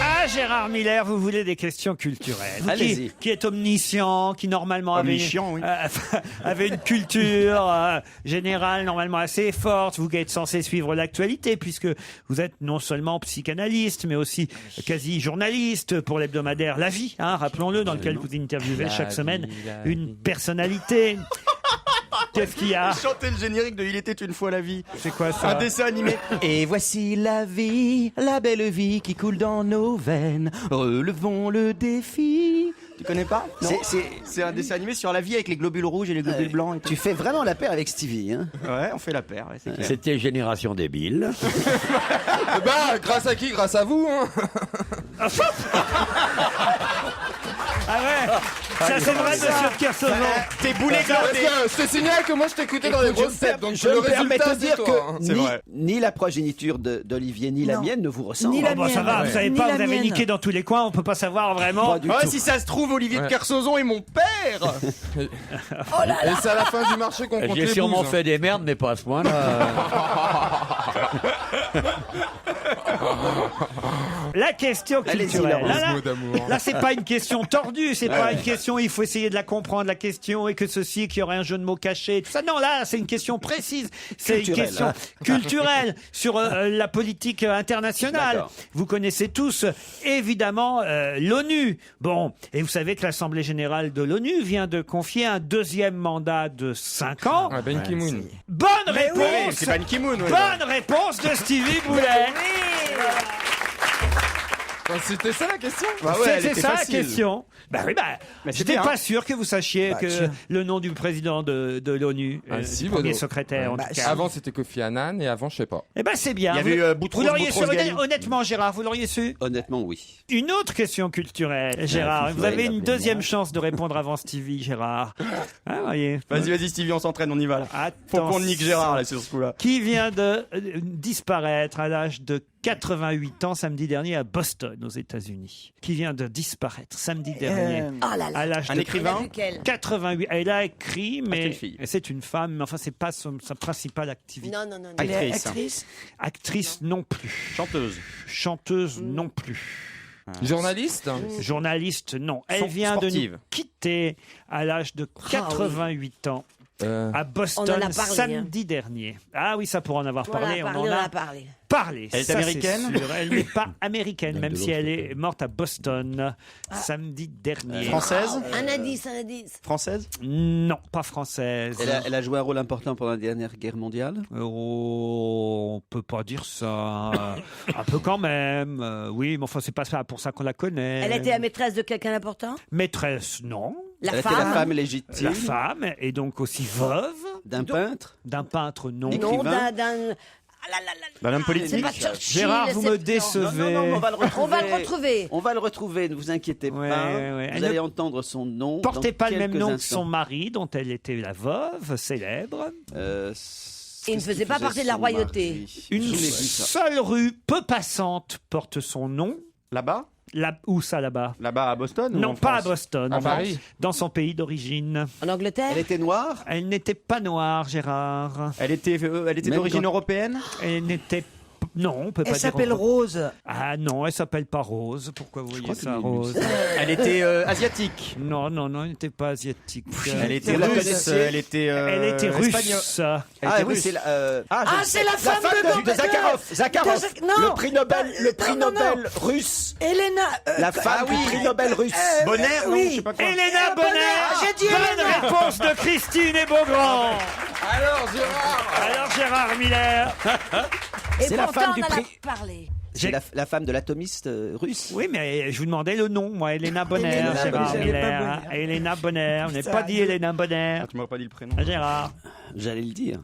Ah, Gérard Miller, vous voulez des questions culturelles. Vous Allez-y. qui est omniscient, qui normalement Omniscient, oui. avait une culture générale normalement assez forte. Vous qui êtes censé suivre l'actualité puisque vous êtes non seulement psychanalyste mais aussi quasi journaliste pour l'hebdomadaire La Vie, hein, rappelons-le, dans lequel vous interviewez chaque semaine une personnalité. Qu'est-ce qu'il y a? Chanter le générique de Il était une fois la vie. C'est quoi ça? Un dessin animé. Et voici la vie, la belle vie qui coule dans nos veines. Relevons le défi. Tu connais pas? Non. C'est un dessin animé sur la vie avec les globules rouges et les globules blancs. Et tout. Tu fais vraiment la paire avec Stevie, hein? Ouais, on fait la paire, ouais, c'est clair. C'était Génération débile. Bah, grâce à qui? Grâce à vous, hein. Ah ouais, ça c'est vrai, monsieur Kersozon. T'es boulet Parce glandé. que je te signale que moi je t'écoutais dans les grosses têtes, donc je le me permets résultat de c'est dire toi, hein. que ni la progéniture d'Olivier ni la Non. mienne ne vous ressemblent. Ni la Oh, bah, ça mienne. va, vous savez Ni pas, la vous avez mienne. niqué dans tous les coins, on peut pas savoir vraiment. Pas du Ouais, tout. si ça se trouve, Olivier de Ouais. Kersauzon est mon père. Et c'est à la fin du marché qu'on compte J'ai les sûrement bouses. fait des merdes, mais pas à ce point-là. La question Allez-y, culturelle. Laurent. Là, Ce mot d'amour. là, c'est pas une question tordue, c'est pas une question, il faut essayer de la comprendre, la question, et que ceci, qu'il y aurait un jeu de mots caché, tout ça. Non, là, c'est une question précise. C'est une Culturelle, question hein. culturelle sur la politique internationale. D'accord. Vous connaissez tous, évidemment, l'ONU. Bon, et vous savez que l'Assemblée Générale de l'ONU vient de confier un deuxième mandat de 5 ans. Ah, Ben Ki-moon. Bonne Oui, réponse! c'est Ban Ki-moon. ouais. Bonne réponse de Stevie Boulet. Enfin, c'était ça la question? Bah ouais, elle C'est était ça la facile. question. Bah oui, Mais c'est j'étais bien. pas sûr que vous sachiez que tiens. le nom du président de l'ONU, Ah, si, du bah premier non. secrétaire en tout cas. Avant c'était Kofi Annan et avant je sais pas. Eh ben c'est bien. Il y Vous- avait eu, vous Boutros l'auriez su, Ghali. honnêtement, Gérard, vous l'auriez su. Honnêtement, oui. Une autre question culturelle, Gérard. Vous ouais, avez il une appelait deuxième moi. chance de répondre avant Stevie, Gérard. Ah, voyez. Vas-y, Stevie, on s'entraîne, on y va là. Faut Attention. qu'on nique Gérard là sur ce coup-là. Qui vient de disparaître à l'âge de 88 ans samedi dernier à Boston, aux États-Unis. Qui vient de disparaître samedi dernier Oh là là. à l'âge Un de écrivain. On a vu qu'elle. 88. Elle a écrit, c'est mais une fille. c'est une femme, mais enfin, c'est pas sa principale activité. Non, non, non, non. Elle est Actrice. actrice. Actrice non plus. Chanteuse. Chanteuse non plus. Journaliste? Journaliste non. Elle vient de Sportive. nous quitter à l'âge de 88 ans à Boston On en a parlé, samedi dernier. Ah oui, ça pour en avoir On en parlé, a parlé, on en on en a a parlé. parlé. Elle est ça, c'est américaine sûr. Elle n'est pas américaine, Même même de si l'autre elle côté. est morte à Boston samedi dernier. Française. Un indice, un indice. Française. Non, pas française. Elle a joué un rôle important pendant la dernière guerre mondiale. Oh, on peut pas dire ça. Un peu quand même. Oui, mais enfin, c'est pas ça pour ça qu'on la connaît. Elle était la maîtresse de quelqu'un d'important? Maîtresse, non. La Elle était femme? la femme légitime La femme est donc aussi veuve d'un peintre. d'un peintre, non. Non, Écrivain. d'un. Ah là là là là. D'un homme C'est politique. pas Churchill, Gérard, vous me c'est- décevez. Non, on va le retrouver. On va le retrouver. On va le retrouver, ne vous inquiétez Ouais, pas. ouais. Vous Elle allez ne entendre son nom. Portez dans pas le même quelques nom que instants. son mari, dont elle était la veuve, célèbre. Il ne qu'est-ce faisait qu'il pas partie de la son royauté. mari Une Je l'ai vu, ça. seule rue peu passante porte son nom. Là-bas. Où ça, là-bas? Là-bas à Boston. ou Non, en pas à France Boston. À en Paris. France, dans son pays d'origine. En Angleterre? Elle était noire. Elle n'était pas noire, Gérard. Elle était Même d'origine quand- européenne. Elle n'était Non, on peut pas Elle dire s'appelle Rose. Ah non, elle s'appelle pas Rose. Pourquoi vous voyez ça, Rose? Elle était asiatique. Non, elle n'était pas asiatique. Elle était russe. Elle était russe. Ah oui, c'est c'est la femme de Zakharov. Zakharov. Non. Le prix Nobel russe. Elena. La femme du prix Nobel russe. Bonner, non, oui. je sais pas quoi. Elena Bonner. J'ai dit Bonne Elena. réponse de Christine et Beaugrand. Alors, Gérard Alors, Gérard Miller. Et C'est la pourtant, femme du on en a prix. parlé. C'est la femme de l'atomiste russe. Oui, mais je vous demandais le nom, moi, Elena Bonner, Elena Gérard Bonner. Miller. Elena Bonner. Vous n'avez pas dit Elena Bonner. Tu m'aurais pas dit le prénom. Gérard. J'allais le dire.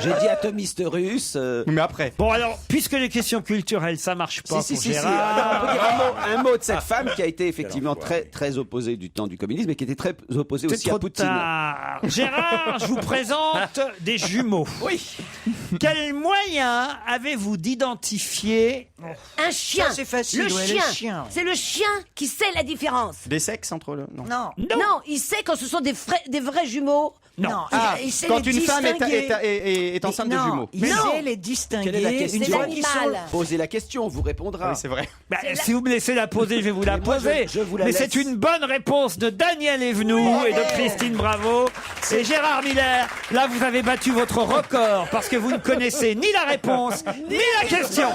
J'ai dit atomiste russe. Mais après. Bon, alors, puisque les questions culturelles, ça marche pas pour Gérard. Alors, on peut dire un mot de cette femme qui a été effectivement très opposée du temps du communisme et qui était très opposée C'est aussi à trop Poutine. tard. Gérard, je vous présente des jumeaux. Oui. Quel moyen avez-vous d'identifier Un chien. Ça, c'est facile, Le ouais, chien. le chien. C'est le chien qui sait la différence. Des sexes entre le. Non. Non. Non, il sait quand ce sont des vrais jumeaux. Non. Il sait Quand les une femme distinguer. est enceinte de Non, jumeaux. il Mais non. sait les distinguer. Quelle est la question une fois qu'ils sont- L'animal. Posez la question, on vous répondra. Oui, c'est vrai. Bah, si vous me laissez la poser, je vais vous la Mais moi, poser. je vous la Mais laisse. c'est une bonne réponse de Daniel Evenou et de Christine Bravo. Et Gérard Miller, là, vous avez battu votre record parce que vous ne connaissez ni la réponse, ni la question.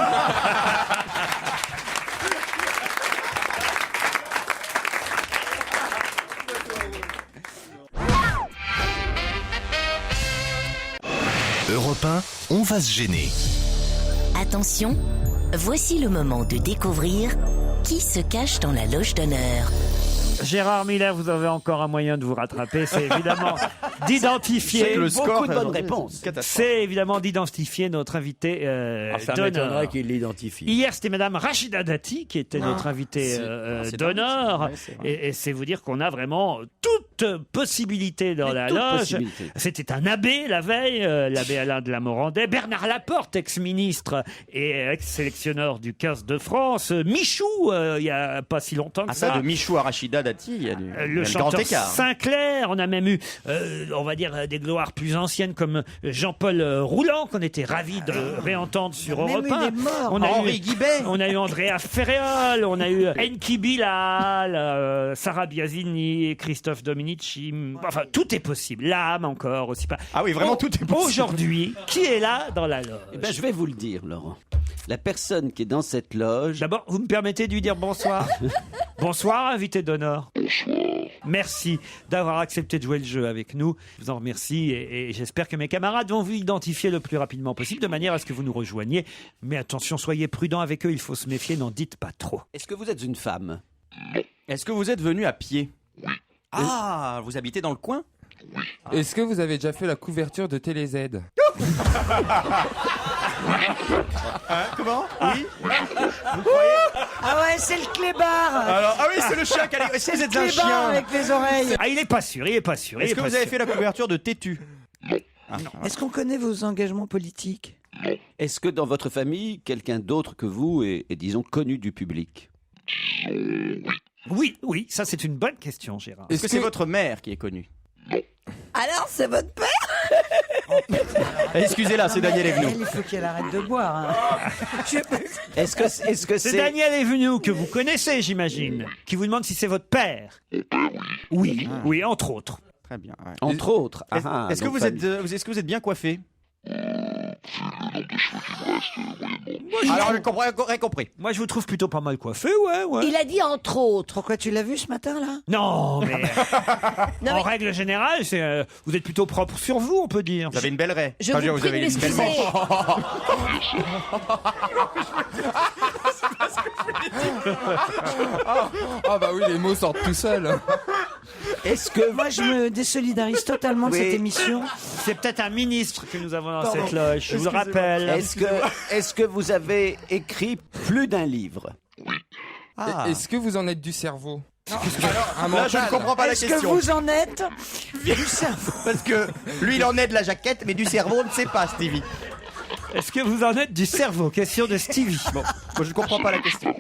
Europe 1, on va se gêner. Attention, voici le moment de découvrir qui se cache dans la loge d'honneur. Gérard Miller, vous avez encore un moyen de vous rattraper, c'est évidemment d'identifier. Beaucoup de bonnes réponses. C'est évidemment d'identifier notre invité Ça d'honneur. m'étonnerait qu'il l'identifie. Hier, c'était Madame Rachida Dati qui était notre invitée d'honneur. Ouais, c'est vrai. Et c'est vous dire qu'on a vraiment toute possibilité dans la toute loge. possibilité. C'était un abbé la veille, l'abbé Alain de la Morandais, Bernard Laporte, ex-ministre et ex-sélectionneur du 15 de France, Michou, il y a pas si longtemps que Ah, ça, ça. de Michou à Rachida Dati, il y a du Le grand chanteur écart. Sinclair, on a même eu, on va dire, des gloires plus anciennes comme Jean-Paul Rouland, qu'on était ravis de réentendre sur Même Europe il 1. est mort. On a Henri eu, Guibet. on a eu Andrea Ferréol, on a eu Enki Bilal, Sarah Biasini, Christophe Dominici. Enfin, tout est possible. L'âme encore aussi pas. Ah oui, vraiment, tout est possible. Aujourd'hui, qui est là dans la loge? Eh ben, je vais vous le dire, Laurent. La personne qui est dans cette loge. D'abord, vous me permettez de lui dire bonsoir. Bonsoir, invité d'honneur. Merci d'avoir accepté de jouer le jeu avec nous. Je vous en remercie et j'espère que mes camarades vont vous identifier le plus rapidement possible de manière à ce que vous nous rejoigniez. Mais attention, soyez prudents avec eux, il faut se méfier, n'en dites pas trop. Est-ce que vous êtes une femme? Est-ce que vous êtes venu à pied? Ah, vous habitez dans le coin? Est-ce que vous avez déjà fait la couverture de TéléZ? Comment? Oui. Ah ouais, c'est le clébard. Alors, ah oui, c'est le chien qui a. Est-ce que vous êtes un Clébard chien? avec les oreilles. Ah, il est pas sûr, il est pas sûr. il Est-ce est que pas vous avez sûr. fait la couverture de Tétu? Est-ce qu'on connaît vos engagements politiques? Est-ce que dans votre famille, quelqu'un d'autre que vous est, disons, connu du public? Oui, oui, ça c'est une bonne question, Gérard. Est-ce que c'est votre mère qui est connue? Alors, c'est votre père? Excusez-la, c'est Daniel Evenou. Il faut qu'elle arrête de boire. Hein. Est-ce que C'est c'est Daniel Evenou que vous connaissez, j'imagine, qui vous demande si c'est votre père. Oui, oui, entre autres. Très bien. Ouais. entre autres? Est-ce que donc vous êtes, famille. est-ce que vous êtes bien coiffé? Alors, j'ai compris. Moi, je vous trouve plutôt pas mal coiffé, ouais. Il a dit entre autres. Pourquoi tu l'as vu ce matin là? Non, mais Non, en mais règle générale, c'est vous êtes plutôt propre sur vous, on peut dire. Vous avez une belle raie. je Enfin, vous prie de avez une belle m'excuser. manche. Ah bah oui, les mots sortent tout seuls. Est-ce que Moi, je me désolidarise totalement de Oui. cette émission. C'est peut-être un ministre que nous avons dans Pardon. cette loge, je vous le rappelle. est-ce que vous avez écrit plus d'un livre? Ah. Est-ce que vous en êtes du cerveau? Là, je ne comprends pas la Est-ce que question. vous en êtes du cerveau? Parce que lui, il en est de la jaquette, mais du cerveau, on ne sait pas, Stevie. Est-ce que vous en êtes du cerveau? Question de Stevie. Bon, moi je comprends pas la question.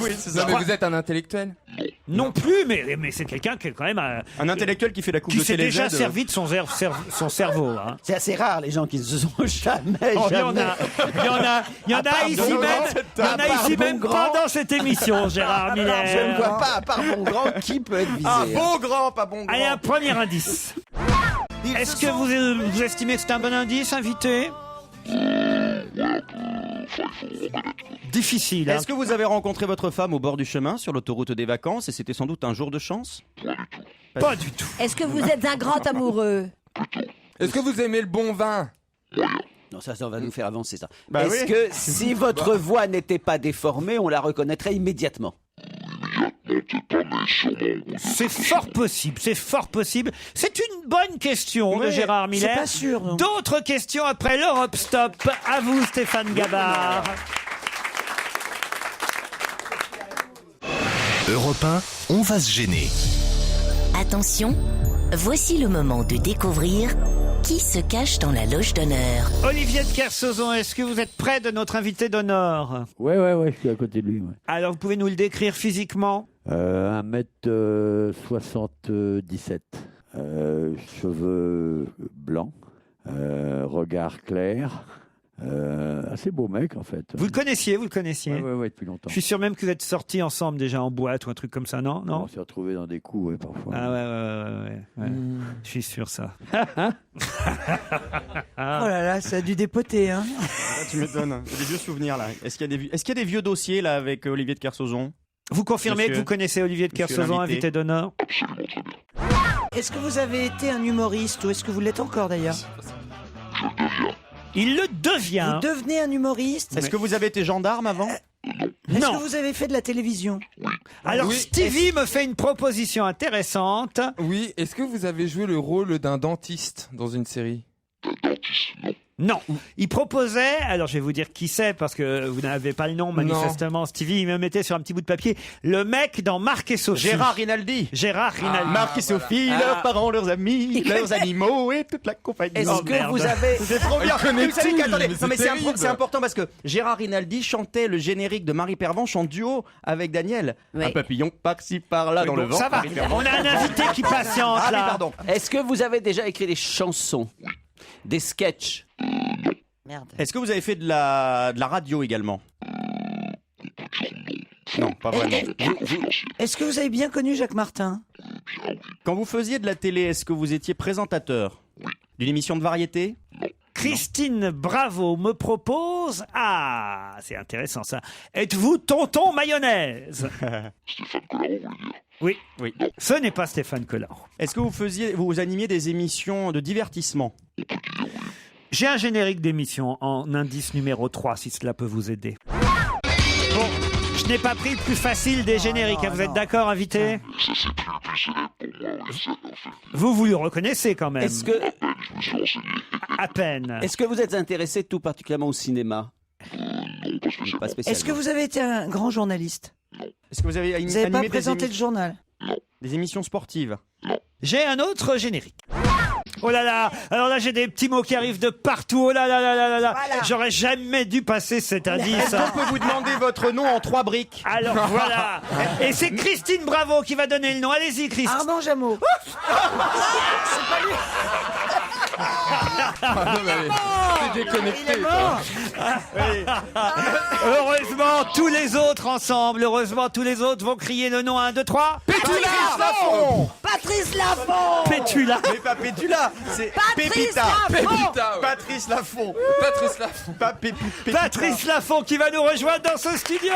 Oui, c'est ça. Non, mais vous êtes un intellectuel? Non plus, mais c'est quelqu'un qui est quand même un intellectuel qui fait la coupe qui de s'est télé. déjà servi de son cerveau. Hein. C'est assez rare les gens qui ne se sont jamais. Oh, il y en a ici même pendant cette émission, Gérard Miller. Je ne vois pas, à part bon grand, qui peut être visé. Ah, bon grand, pas bon grand. Allez, un premier indice. Est-ce que vous estimez que c'est un bon indice, invité? Difficile. Hein. Est-ce que vous avez rencontré votre femme au bord du chemin sur l'autoroute des vacances et c'était sans doute un jour de chance? Pas du tout. Est-ce que vous êtes un grand amoureux? Est-ce que vous aimez le bon vin? Non, ça va nous faire avancer ça. Bah Est-ce oui. que si votre voix n'était pas déformée, on la reconnaîtrait immédiatement? C'est fort possible, c'est fort possible. C'est une bonne question de Oui, Gérard Miller. c'est pas sûr, non. D'autres questions après l'Europe Stop. À vous, Stéphane Gabard. Europe 1, on va se gêner. Attention, voici le moment de découvrir qui se cache dans la loge d'honneur. Olivier de Kersauzon, est-ce que vous êtes près de notre invité d'honneur? Ouais, je suis à côté de lui. Ouais. Alors, vous pouvez nous le décrire physiquement? 1m77, cheveux blancs, regard clair, assez beau mec en fait. Vous le connaissiez? Ouais, depuis longtemps. Je suis sûr même que vous êtes sortis ensemble déjà en boîte ou un truc comme ça, non? On s'est retrouvés dans des coups, ouais, parfois. Ah ouais. Je suis sûr ça. Oh là là, ça a dû dépoter, hein. Tu m'étonnes. J'ai des vieux souvenirs là. Est-ce qu'il y a des vieux dossiers là avec Olivier de Kersauzon? Vous confirmez Monsieur- que vous connaissez Olivier de Monsieur Kersauzon, l'invité. invité d'honneur? Est-ce que vous avez été un humoriste ou est-ce que vous l'êtes encore d'ailleurs? Il le devient. Vous devenez un humoriste? Est-ce que vous avez été gendarme avant? Est-ce Non. que vous avez fait de la télévision? Alors Oui, Stevie me fait une proposition intéressante. Oui, est-ce que vous avez joué le rôle d'un dentiste dans une série? Non, il proposait, alors je vais vous dire qui c'est parce que vous n'avez pas le nom manifestement, Stevie, il me mettait sur un petit bout de papier, le mec dans Marc et Sophie. Gérard Rinaldi. Marc et Sophie, leurs parents, leurs amis, leurs animaux et toute la compagnie. Est-ce que vous avez... C'est trop bien. connaît Vous savez tout, qu'attendez, mais non, mais c'est terrible. c'est important parce que Gérard Rinaldi chantait le générique de Marie Pervenche en duo avec Daniel. Oui. Un papillon par-ci par-là dans le vent. Ça va, Marie Pervenche. on a un invité qui patiente Ah oui, là. pardon. Est-ce que vous avez déjà écrit des chansons? Des sketchs? Merde. Est-ce que vous avez fait de la radio également? Non, pas vraiment. Est-ce que vous avez bien connu Jacques Martin? Quand vous faisiez de la télé, est-ce que vous étiez présentateur d'une émission de variété? Christine Bravo me propose, ah c'est intéressant ça, êtes-vous tonton mayonnaise? Oui, ce n'est pas Stéphane Collant. Est-ce que vous animiez des émissions de divertissement? J'ai un générique d'émission en indice numéro 3 si cela peut vous aider. Bon, je n'ai pas pris le plus facile des génériques, hein, vous êtes d'accord, invité? Vous le reconnaissez quand même. Est-ce que, À peine. est-ce que vous êtes intéressé tout particulièrement au cinéma? Pas spécialement. Est-ce que vous avez été un grand journaliste? Est-ce que vous avez Vous n'avez pas animé présenté le journal? des émissions sportives? J'ai un autre générique. Oh là là, alors là j'ai des petits mots qui arrivent de partout. Oh là là là là là là. Voilà. J'aurais jamais dû passer cet indice. Est-ce qu'on peut vous demander votre nom en 3 briques? Alors voilà. Et c'est Christine Bravo qui va donner le nom. Allez-y, Christine. Armand Jameau. Ah non, mais allez, c'est déconnecté. quoi. Heureusement, tous les autres ensemble, heureusement, tous les autres vont crier le nom 1, 2, 3. Patrice Laffont. Patrice Laffont. Pétula. Mais pas Pétula, c'est Patrice Pépita. Laffont. Pépita, ouais. Patrice Laffont. Patrice Laffont. Pas Pépita. Patrice Laffont qui va nous rejoindre dans ce studio.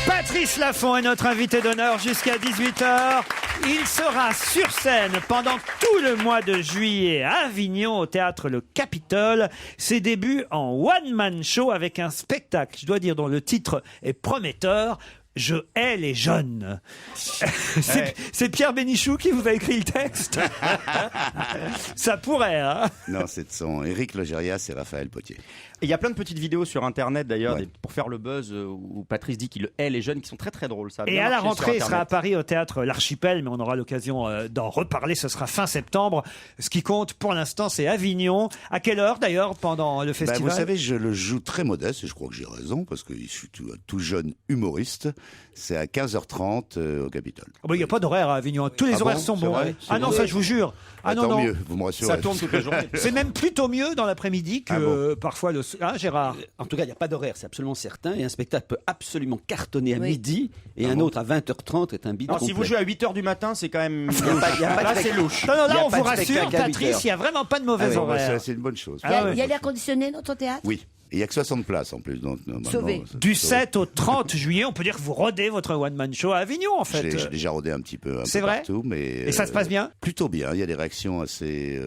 Patrice Laffont est notre invité d'honneur jusqu'à 18h. Il sera sur scène pendant tout le mois de juillet à Avignon au théâtre Le Capitole. Ses débuts en one-man show avec un spectacle, je dois dire, dont le titre est prometteur. Je hais les jeunes. C'est Pierre Bénichou qui vous a écrit le texte. Ça pourrait, hein. Non, c'est de son Éric Logérias et Raphaël Potier. Il y a plein de petites vidéos sur internet d'ailleurs pour faire le buzz où Patrice dit qu'il hait les jeunes qui sont très très drôles. Ça a Et bien à la marché sur rentrée, il sera à Internet. Paris au théâtre L'Archipel, mais on aura l'occasion d'en reparler. Ce sera fin septembre. Ce qui compte pour l'instant, c'est Avignon. À quelle heure d'ailleurs pendant le festival? Vous savez, je le joue très modeste et je crois que j'ai raison parce que je suis tout jeune humoriste. C'est à 15h30 au Capitole. Il n'y a pas d'horaire à Avignon. Tous les Ah horaires bon, sont c'est bons. vrai Ah non, C'est ça vrai je vous jure. Ah non, tant non. mieux, vous me rassurez. Ça tourne toute la journée. C'est même plutôt mieux dans l'après-midi que parfois le... Hein, Gérard? En tout cas, il n'y a pas d'horaire, c'est absolument certain. Et un spectacle peut absolument cartonner à Oui. midi et un autre à 20h30 est un bide Non, si vous complet. jouez à 8h du matin, c'est quand même. Il y a pas Là, de c'est louche. Non, non, Il y là a on pas vous de rassure, spectacle à 8 Patrice, heures. il n'y a vraiment pas de mauvais Bon, horaire. c'est une bonne chose. Il y a, ouais. il y a l'air conditionné dans ton théâtre? Oui. Et il n'y a que 60 places en plus. Donc, normalement, Sauvé. Du 7 au 30 juillet, on peut dire que vous rodez votre one-man show à Avignon, en fait. J'ai déjà rodé un petit peu, C'est vrai partout, mais Et ça se passe bien? Plutôt bien. Il y a des réactions assez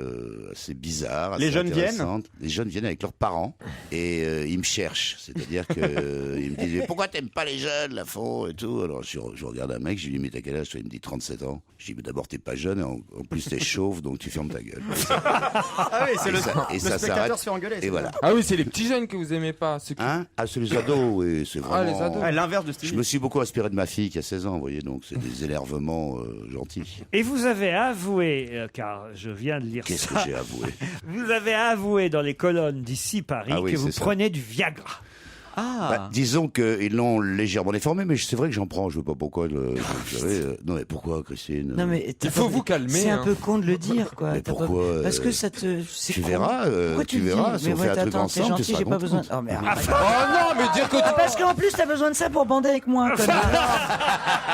bizarres. Les assez jeunes viennent intéressantes. Les jeunes viennent avec leurs parents et ils me cherchent. C'est-à-dire que ils me disent mais pourquoi t'aimes pas les jeunes, la fond et tout. Alors je regarde un mec, je lui dis mais t'as quel âge? Il me dit 37 ans. Je dis mais d'abord t'es pas jeune, et en plus t'es chauve, donc tu fermes ta gueule. Ah oui, c'est Et le ça spectateur s'arrête. se fait engueuler. Et c'est voilà. Ah oui, c'est les petits jeunes que vous aimez pas. Ceux qui... Hein? Ah, c'est les ados, oui, c'est vraiment. les ados. Ah, l'inverse de Je Stevie. me suis beaucoup inspiré de ma fille qui a 16 ans, vous voyez, donc c'est des énervements gentils. Et vous avez avoué, car je viens de lire Qu'est-ce que ça, j'ai avoué? vous avez avoué dans les colonnes d'ici Paris Ah oui, que vous c'est ça. prenez du Viagra. Disons qu'ils l'ont légèrement déformé, mais c'est vrai que j'en prends, je ne sais pas pourquoi. Vous savez, non mais pourquoi, Christine? Non, mais Il faut vous calmer. c'est un hein. peu con de le dire, quoi. Mais T'as pas- pourquoi, Parce que ça te. c'est tu con. verras, Pourquoi tu le verras, dis si on Mais fait ouais, un truc attends, t'es ensemble, tu gentil, seras j'ai pas content. besoin. Oh merde. Oh non, mais dire que Ah, parce qu'en plus, t'as besoin de ça pour bander avec moi, connard.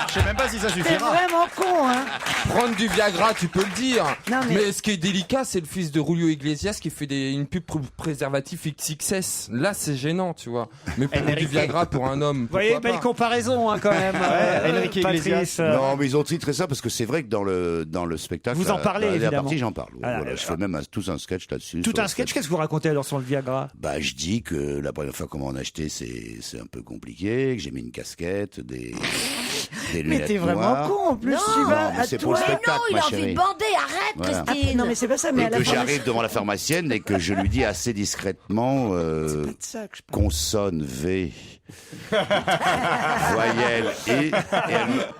Je sais même pas si ça T'es suffira. vraiment con, hein. prendre du Viagra, tu peux le dire. Non, mais- mais ce qui est délicat, c'est le fils de Julio Iglesias qui fait une pub pour préservatif XXS. Là, c'est gênant, tu vois. Mais prendre du Viagra pour un homme. Vous voyez, pourquoi belle pas. comparaison hein, quand même. Enrique Patrice, Iglesias. Non, mais ils ont titré ça parce que c'est vrai que dans le spectacle. Vous en parlez, la évidemment. partie, j'en parle. Voilà. Voilà, je fais même tout un sketch là-dessus. Tout sur un le sketch, fait. qu'est-ce que vous racontez alors sur le Viagra? Bah, je dis que la première fois qu'on m'en a acheté, c'est un peu compliqué, que j'ai mis une casquette, des Mais lunettes t'es vraiment noires. con, en plus, Non, tu vas mais à c'est pour le toi. Mais spectacle, non, il ma a envie chérie. de bander, arrête, Voilà. Christine. Non, mais c'est pas ça, mais Et à la que fin. j'arrive devant la pharmacienne et que je lui dis assez discrètement C'est pas de ça que je parle. consonne V, voyelle I, et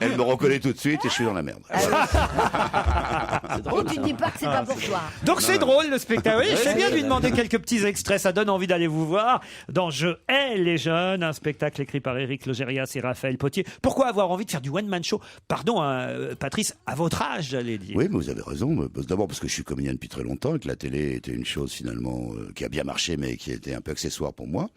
elle me reconnaît tout de suite et je suis dans la merde. Voilà. Et tu ne dis pas que c'est pas pour toi. Donc c'est drôle le spectacle. Oui, je fais bien de lui demander quelques petits extraits. Ça donne envie d'aller vous voir dans Je hais les jeunes, un spectacle écrit par Éric Logérias et Raphaël Potier. Pourquoi avoir envie de faire du one-man show? Pardon, hein, Patrice, à votre âge, j'allais dire. Oui, mais vous avez raison. D'abord parce que je suis comédien depuis très longtemps et que la télé était une chose finalement qui a bien marché mais qui était un peu accessoire pour moi.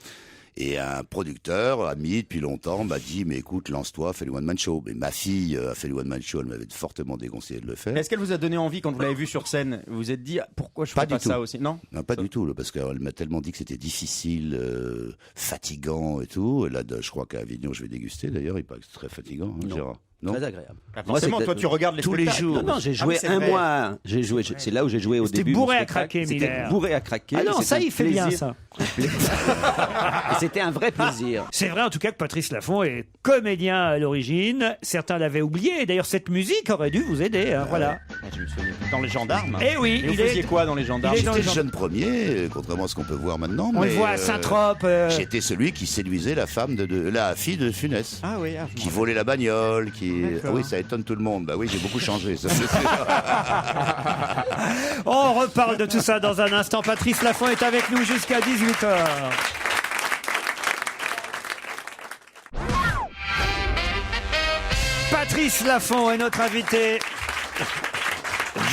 Et un producteur, ami depuis longtemps, m'a dit mais écoute, lance-toi, fais le one-man show. Mais ma fille a fait le one-man show, elle m'avait fortement déconseillé de le faire. Est-ce qu'elle vous a donné envie quand vous l'avez vu sur scène? Vous vous êtes dit pourquoi je fais pas ça aussi? Non. Non, pas du tout, parce qu'elle m'a tellement dit que c'était difficile, fatigant et tout. Et là, je crois qu'à Avignon, je vais déguster d'ailleurs, il paraît que c'est très fatigant, hein, Non. Gérard. Non. Très agréable. Ah, forcément, Moi, toi, c'était- tu regardes les tous les spectacles. jours. Non, j'ai Ah joué oui, c'est un vrai. mois. J'ai joué. C'est là où j'ai joué au C'était début. bourré mon à craquer, spectacle. C'était Miller. bourré à craquer. Ah non, C'était ça, un il fait bien plaisir. ça. Et c'était un vrai plaisir. C'est vrai en tout cas que Patrice Laffont est comédien à l'origine. Certains l'avaient oublié. Et d'ailleurs, cette musique aurait dû vous aider. Hein, voilà. Ah, je me souviens. Dans les gendarmes. Eh oui, Et vous il est- faisiez quoi dans les gendarmes? il est dans J'étais les le jeune premier, contrairement à ce qu'on peut voir maintenant. On mais, le voit à Saint-Trope. J'étais celui qui séduisait la fille de Funès. Ah oui. Qui volait la bagnole, qui. D'accord. Ah oui, ça étonne tout le monde. Bah oui, j'ai beaucoup changé, ça c'est sûr. On reparle de tout ça dans un instant. Patrice Laffont est avec nous jusqu'à 18h. Patrice Laffont est notre invité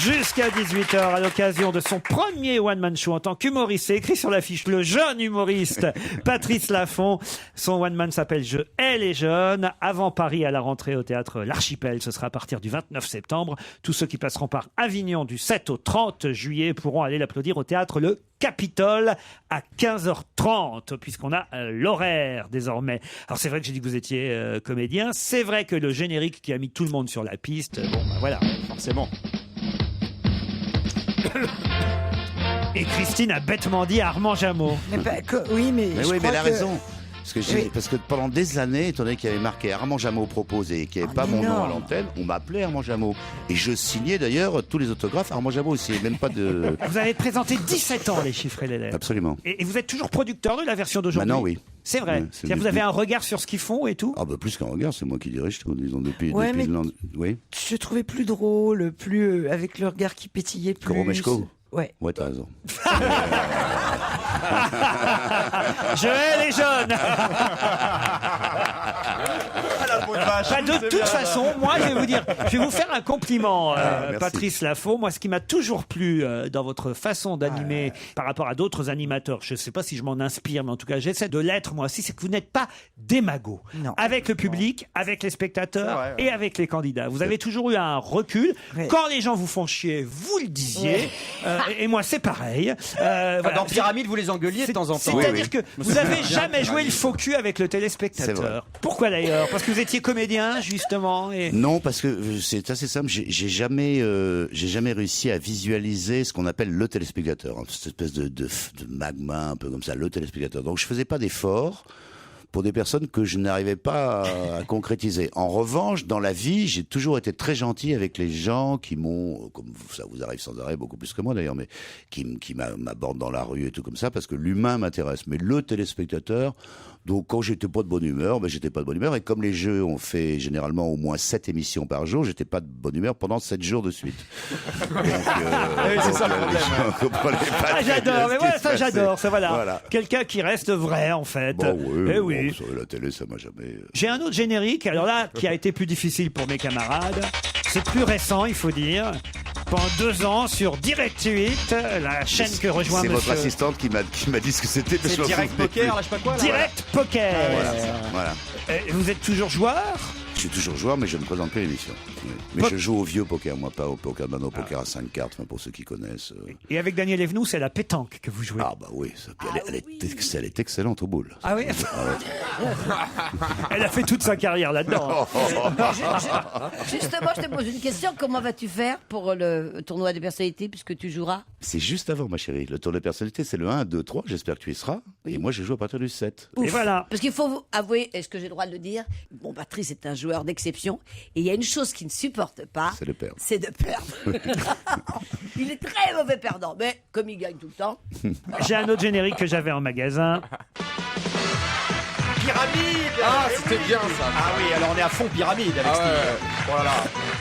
jusqu'à 18h à l'occasion de son premier one-man show en tant qu'humoriste. C'est écrit sur l'affiche, le jeune humoriste Patrice Laffont. Son one-man s'appelle Je hais les jeunes. Avant Paris, à la rentrée au théâtre L'Archipel, ce sera à partir du 29 septembre. Tous ceux qui passeront par Avignon du 7 au 30 juillet pourront aller l'applaudir au théâtre Le Capitole à 15h30, puisqu'on a l'horaire désormais. Alors c'est vrai que j'ai dit que vous étiez comédien. C'est vrai que le générique qui a mis tout le monde sur la piste, bon bah voilà, forcément. Et Christine a bêtement dit Armand Jameau. Oui, mais Mais je oui, mais crois elle a que raison. Parce que pendant des années, étant donné qu'il y avait marqué Armand Jameau proposé et qu'il n'y avait pas mon nom à l'antenne, on m'appelait Armand Jameau. Et je signais d'ailleurs tous les autographes Armand Jameau aussi, même pas de... Vous avez présenté 17 ans les chiffres et les lettres. Absolument. Et vous êtes toujours producteur de la version d'aujourd'hui? Maintenant, oui. C'est vrai. Ouais, C'est-à-dire vous avez un regard sur ce qu'ils font et tout? Ah bah plus qu'un regard, c'est moi qui dirige tout, disons, depuis Ouais, mais oui. je trouvais plus drôle, plus avec le regard qui pétillait plus. Koromeshko. Ouais. Ouais, t'as raison. Je hais les jeunes. De toute façon, moi, je vais vous dire, je vais vous faire un compliment, Patrice Lafont. Moi, ce qui m'a toujours plu dans votre façon d'animer par rapport à d'autres animateurs, je ne sais pas si je m'en inspire, mais en tout cas, j'essaie de l'être moi aussi, c'est que vous n'êtes pas démago. Avec le public, avec les spectateurs et avec les candidats. Vous avez toujours eu un recul. Quand les gens vous font chier, vous le disiez. Et moi, c'est pareil. Dans Pyramide, vous les engueuliez de temps en temps. C'est-à-dire que vous n'avez jamais joué le faux cul avec le téléspectateur. Pourquoi d'ailleurs? Parce que vous étiez comédien, justement. Non, parce que c'est assez simple. J'ai jamais réussi à visualiser ce qu'on appelle le téléspectateur, cette espèce de magma un peu comme ça, le téléspectateur. Donc je faisais pas d'efforts pour des personnes que je n'arrivais pas à concrétiser. En revanche, dans la vie, j'ai toujours été très gentil avec les gens qui m'ont, comme ça vous arrive sans arrêt, beaucoup plus que moi d'ailleurs, mais qui m'abordent dans la rue et tout comme ça, parce que l'humain m'intéresse. Mais le téléspectateur, donc quand j'étais pas de bonne humeur, j'étais pas de bonne humeur. Et comme les jeux ont fait généralement au moins 7 émissions par jour, j'étais pas de bonne humeur pendant 7 jours de suite. Donc, c'est ça le problème. J'adore, mais voilà, ça j'adore, ça voilà. Quelqu'un qui reste vrai en fait. Bon, oui, eh oui. Bon, la télé, ça m'a jamais... J'ai un autre générique, alors là, qui a été plus difficile pour mes camarades. C'est plus récent, il faut dire. Pendant 2 ans, sur Direct 8, la chaîne que rejoint C'est monsieur... votre assistante qui m'a dit ce que c'était. C'est Direct Poker, là, je sais pas quoi. Là, Direct Poker. Voilà. Et vous êtes toujours joueur? Je suis toujours joueur, mais je ne présente plus l'émission. Oui. Mais je joue au vieux poker, moi, pas au poker maintenant, au poker à 5 cartes, enfin, pour ceux qui connaissent. Et avec Daniel Evenou, c'est la pétanque que vous jouez. Ah bah oui, elle est excellente au boule. Ah oui. Elle a fait toute sa carrière là-dedans. Justement, je te pose une question. Comment vas-tu faire pour le tournoi des personnalités puisque tu joueras? C'est juste avant, ma chérie. Le tour de personnalité, c'est le 1, 2, 3. J'espère que tu y seras. Et moi, je joue à partir du 7. Et voilà. Parce qu'il faut avouer, est-ce que j'ai le droit de le dire? Bon, Patrice est un joueur d'exception. Et il y a une chose qu'il ne supporte pas. C'est de perdre. C'est de perdre. Il est très mauvais perdant. Mais comme il gagne tout le temps. J'ai un autre générique que j'avais en magasin. Pyramide. Ah, c'était bien ça. Ah oui, alors on est à fond Pyramide avec Steve. Voilà.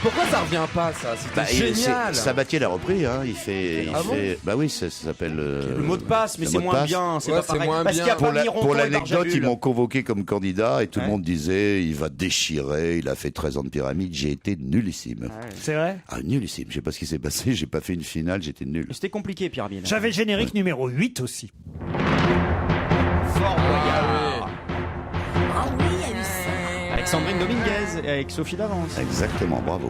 Pourquoi ça revient pas ça? C'était génial. Sabatier l'a repris, hein. Il fait. Bah oui, ça s'appelle. Le mot de passe, mais c'est moins bien. C'est pas pareil. Parce qu'il y a pas pour l'anecdote, ils m'ont convoqué comme candidat et tout le monde disait il va déchirer. Il a fait 13 ans de Pyramide. J'ai été nullissime. C'est vrai? Ah, nullissime. Je sais pas ce qui s'est passé. J'ai pas fait une finale. J'étais nul. C'était compliqué, Pyramide. J'avais le générique numéro 8 aussi. Fort Boyard. Ah oui, il y a eu ça. Avec Sandrine Dominguez et avec Sophie Davance. Exactement, bravo.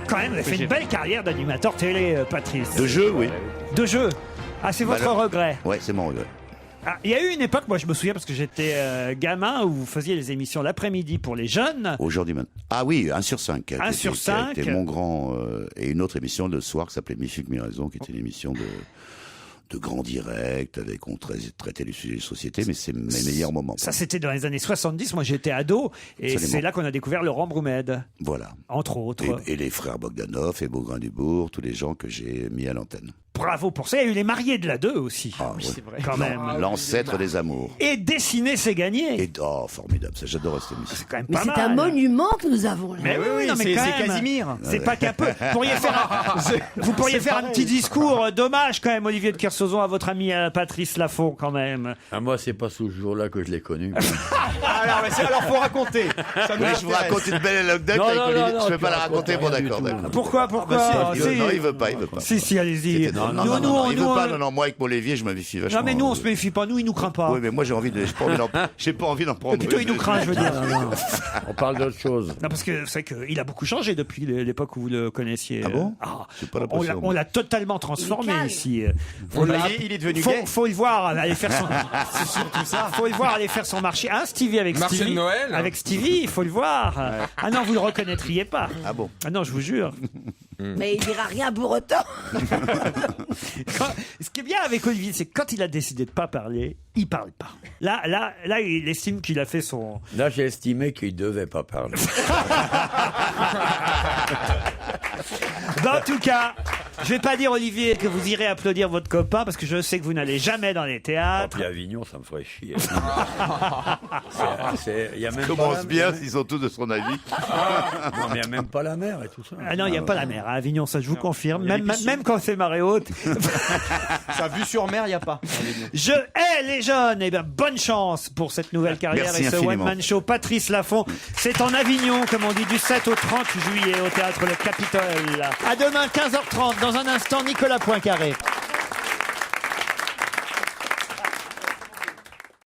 Quand même, vous avez fait une belle carrière d'animateur télé, Patrice. De jeu, oui. De jeu. Ah, c'est votre regret. Ouais, c'est mon regret. Ah, il y a eu une époque, moi je me souviens parce que j'étais gamin, où vous faisiez les émissions l'après-midi pour les jeunes. Aujourd'hui maintenant. Ah oui, 1 sur 5. 1 sur 5. C'était mon grand... et une autre émission le soir qui s'appelait Mi-Fuc, Mi-Raison, qui était une émission de grand direct, avec on traitait les sujets de société, mais c'est mes meilleurs moments. Ça, c'était dans les années 70, moi j'étais ado, et c'est là qu'on a découvert Laurent Broumède. Voilà. Entre autres. Et les frères Bogdanov et Beaugrain-Dubourg, tous les gens que j'ai mis à l'antenne. Bravo pour ça. Il y a eu les mariés de la 2 aussi. Ah oui, c'est vrai. Quand même. L'ancêtre des amours. Et dessiner, c'est gagné. Et formidable, ça j'adore cette émission. C'est quand même Mais pas mal. c'est un monument que nous avons là. Mais oui, non, mais c'est quand même, Casimir. C'est pas qu'un peu. Vous pourriez faire un petit discours d'hommage quand même, Olivier de Kersauzon, à votre ami Patrice Lafont quand même. Ah, moi, c'est pas ce jour-là que je l'ai connu. Alors faut raconter. Ça nous je vous raconte une belle anecdote Non, avec non, Olivier. non, Je ne vais pas la tu raconter, bon d'accord. Pourquoi Non, il veut pas. Si, allez-y. Non, il veut pas. Non, moi avec mon Olivier, je me méfie vachement. Non, mais nous, on se méfie pas. Nous, il nous craint pas. Oui, mais moi, j'ai pas envie d'en prendre. Plutôt, il nous craint, je veux dire. On parle d'autre chose. Non, parce que c'est qu'il a beaucoup changé depuis l'époque où vous le connaissiez. Ah bon? J'ai pas l'impression. On l'a totalement transformé ici. Il est devenu gay. Faut le voir aller faire son. C'est surtout ça. Faut le voir aller faire son marché. Hein, Stevie avec Marché Stevie. de Noël. Avec Stevie, il faut le voir. Ah non, vous le reconnaîtriez pas. Ah bon? Ah non, je vous jure. Mais il dira rien pour autant. Ce qui est bien avec Olivier, c'est que quand il a décidé de pas parler, il parle pas. Là, il estime qu'il a fait son... Là, j'ai estimé qu'il devait pas parler. En tout cas, je vais pas dire, Olivier, que vous irez applaudir votre copain, parce que je sais que vous n'allez jamais dans les théâtres. Puis Avignon, ça me ferait chier. Commence bien s'ils sont tous de son avis. Non, mais il n'y a même pas la mer et tout ça. Ah non, il n'y a pas la mer à Avignon, ça je vous confirme. Même quand c'est marée haute. Sa vue sur mer, il n'y a pas. Je hais les jeunes. Eh bien, bonne chance pour cette nouvelle carrière. Merci et ce infiniment. one-man show. Patrice Laffont, c'est en Avignon, comme on dit, du 7 au 30 juillet au théâtre Le Capitole. À demain, 15h30. Dans un instant, Nicolas Poincaré.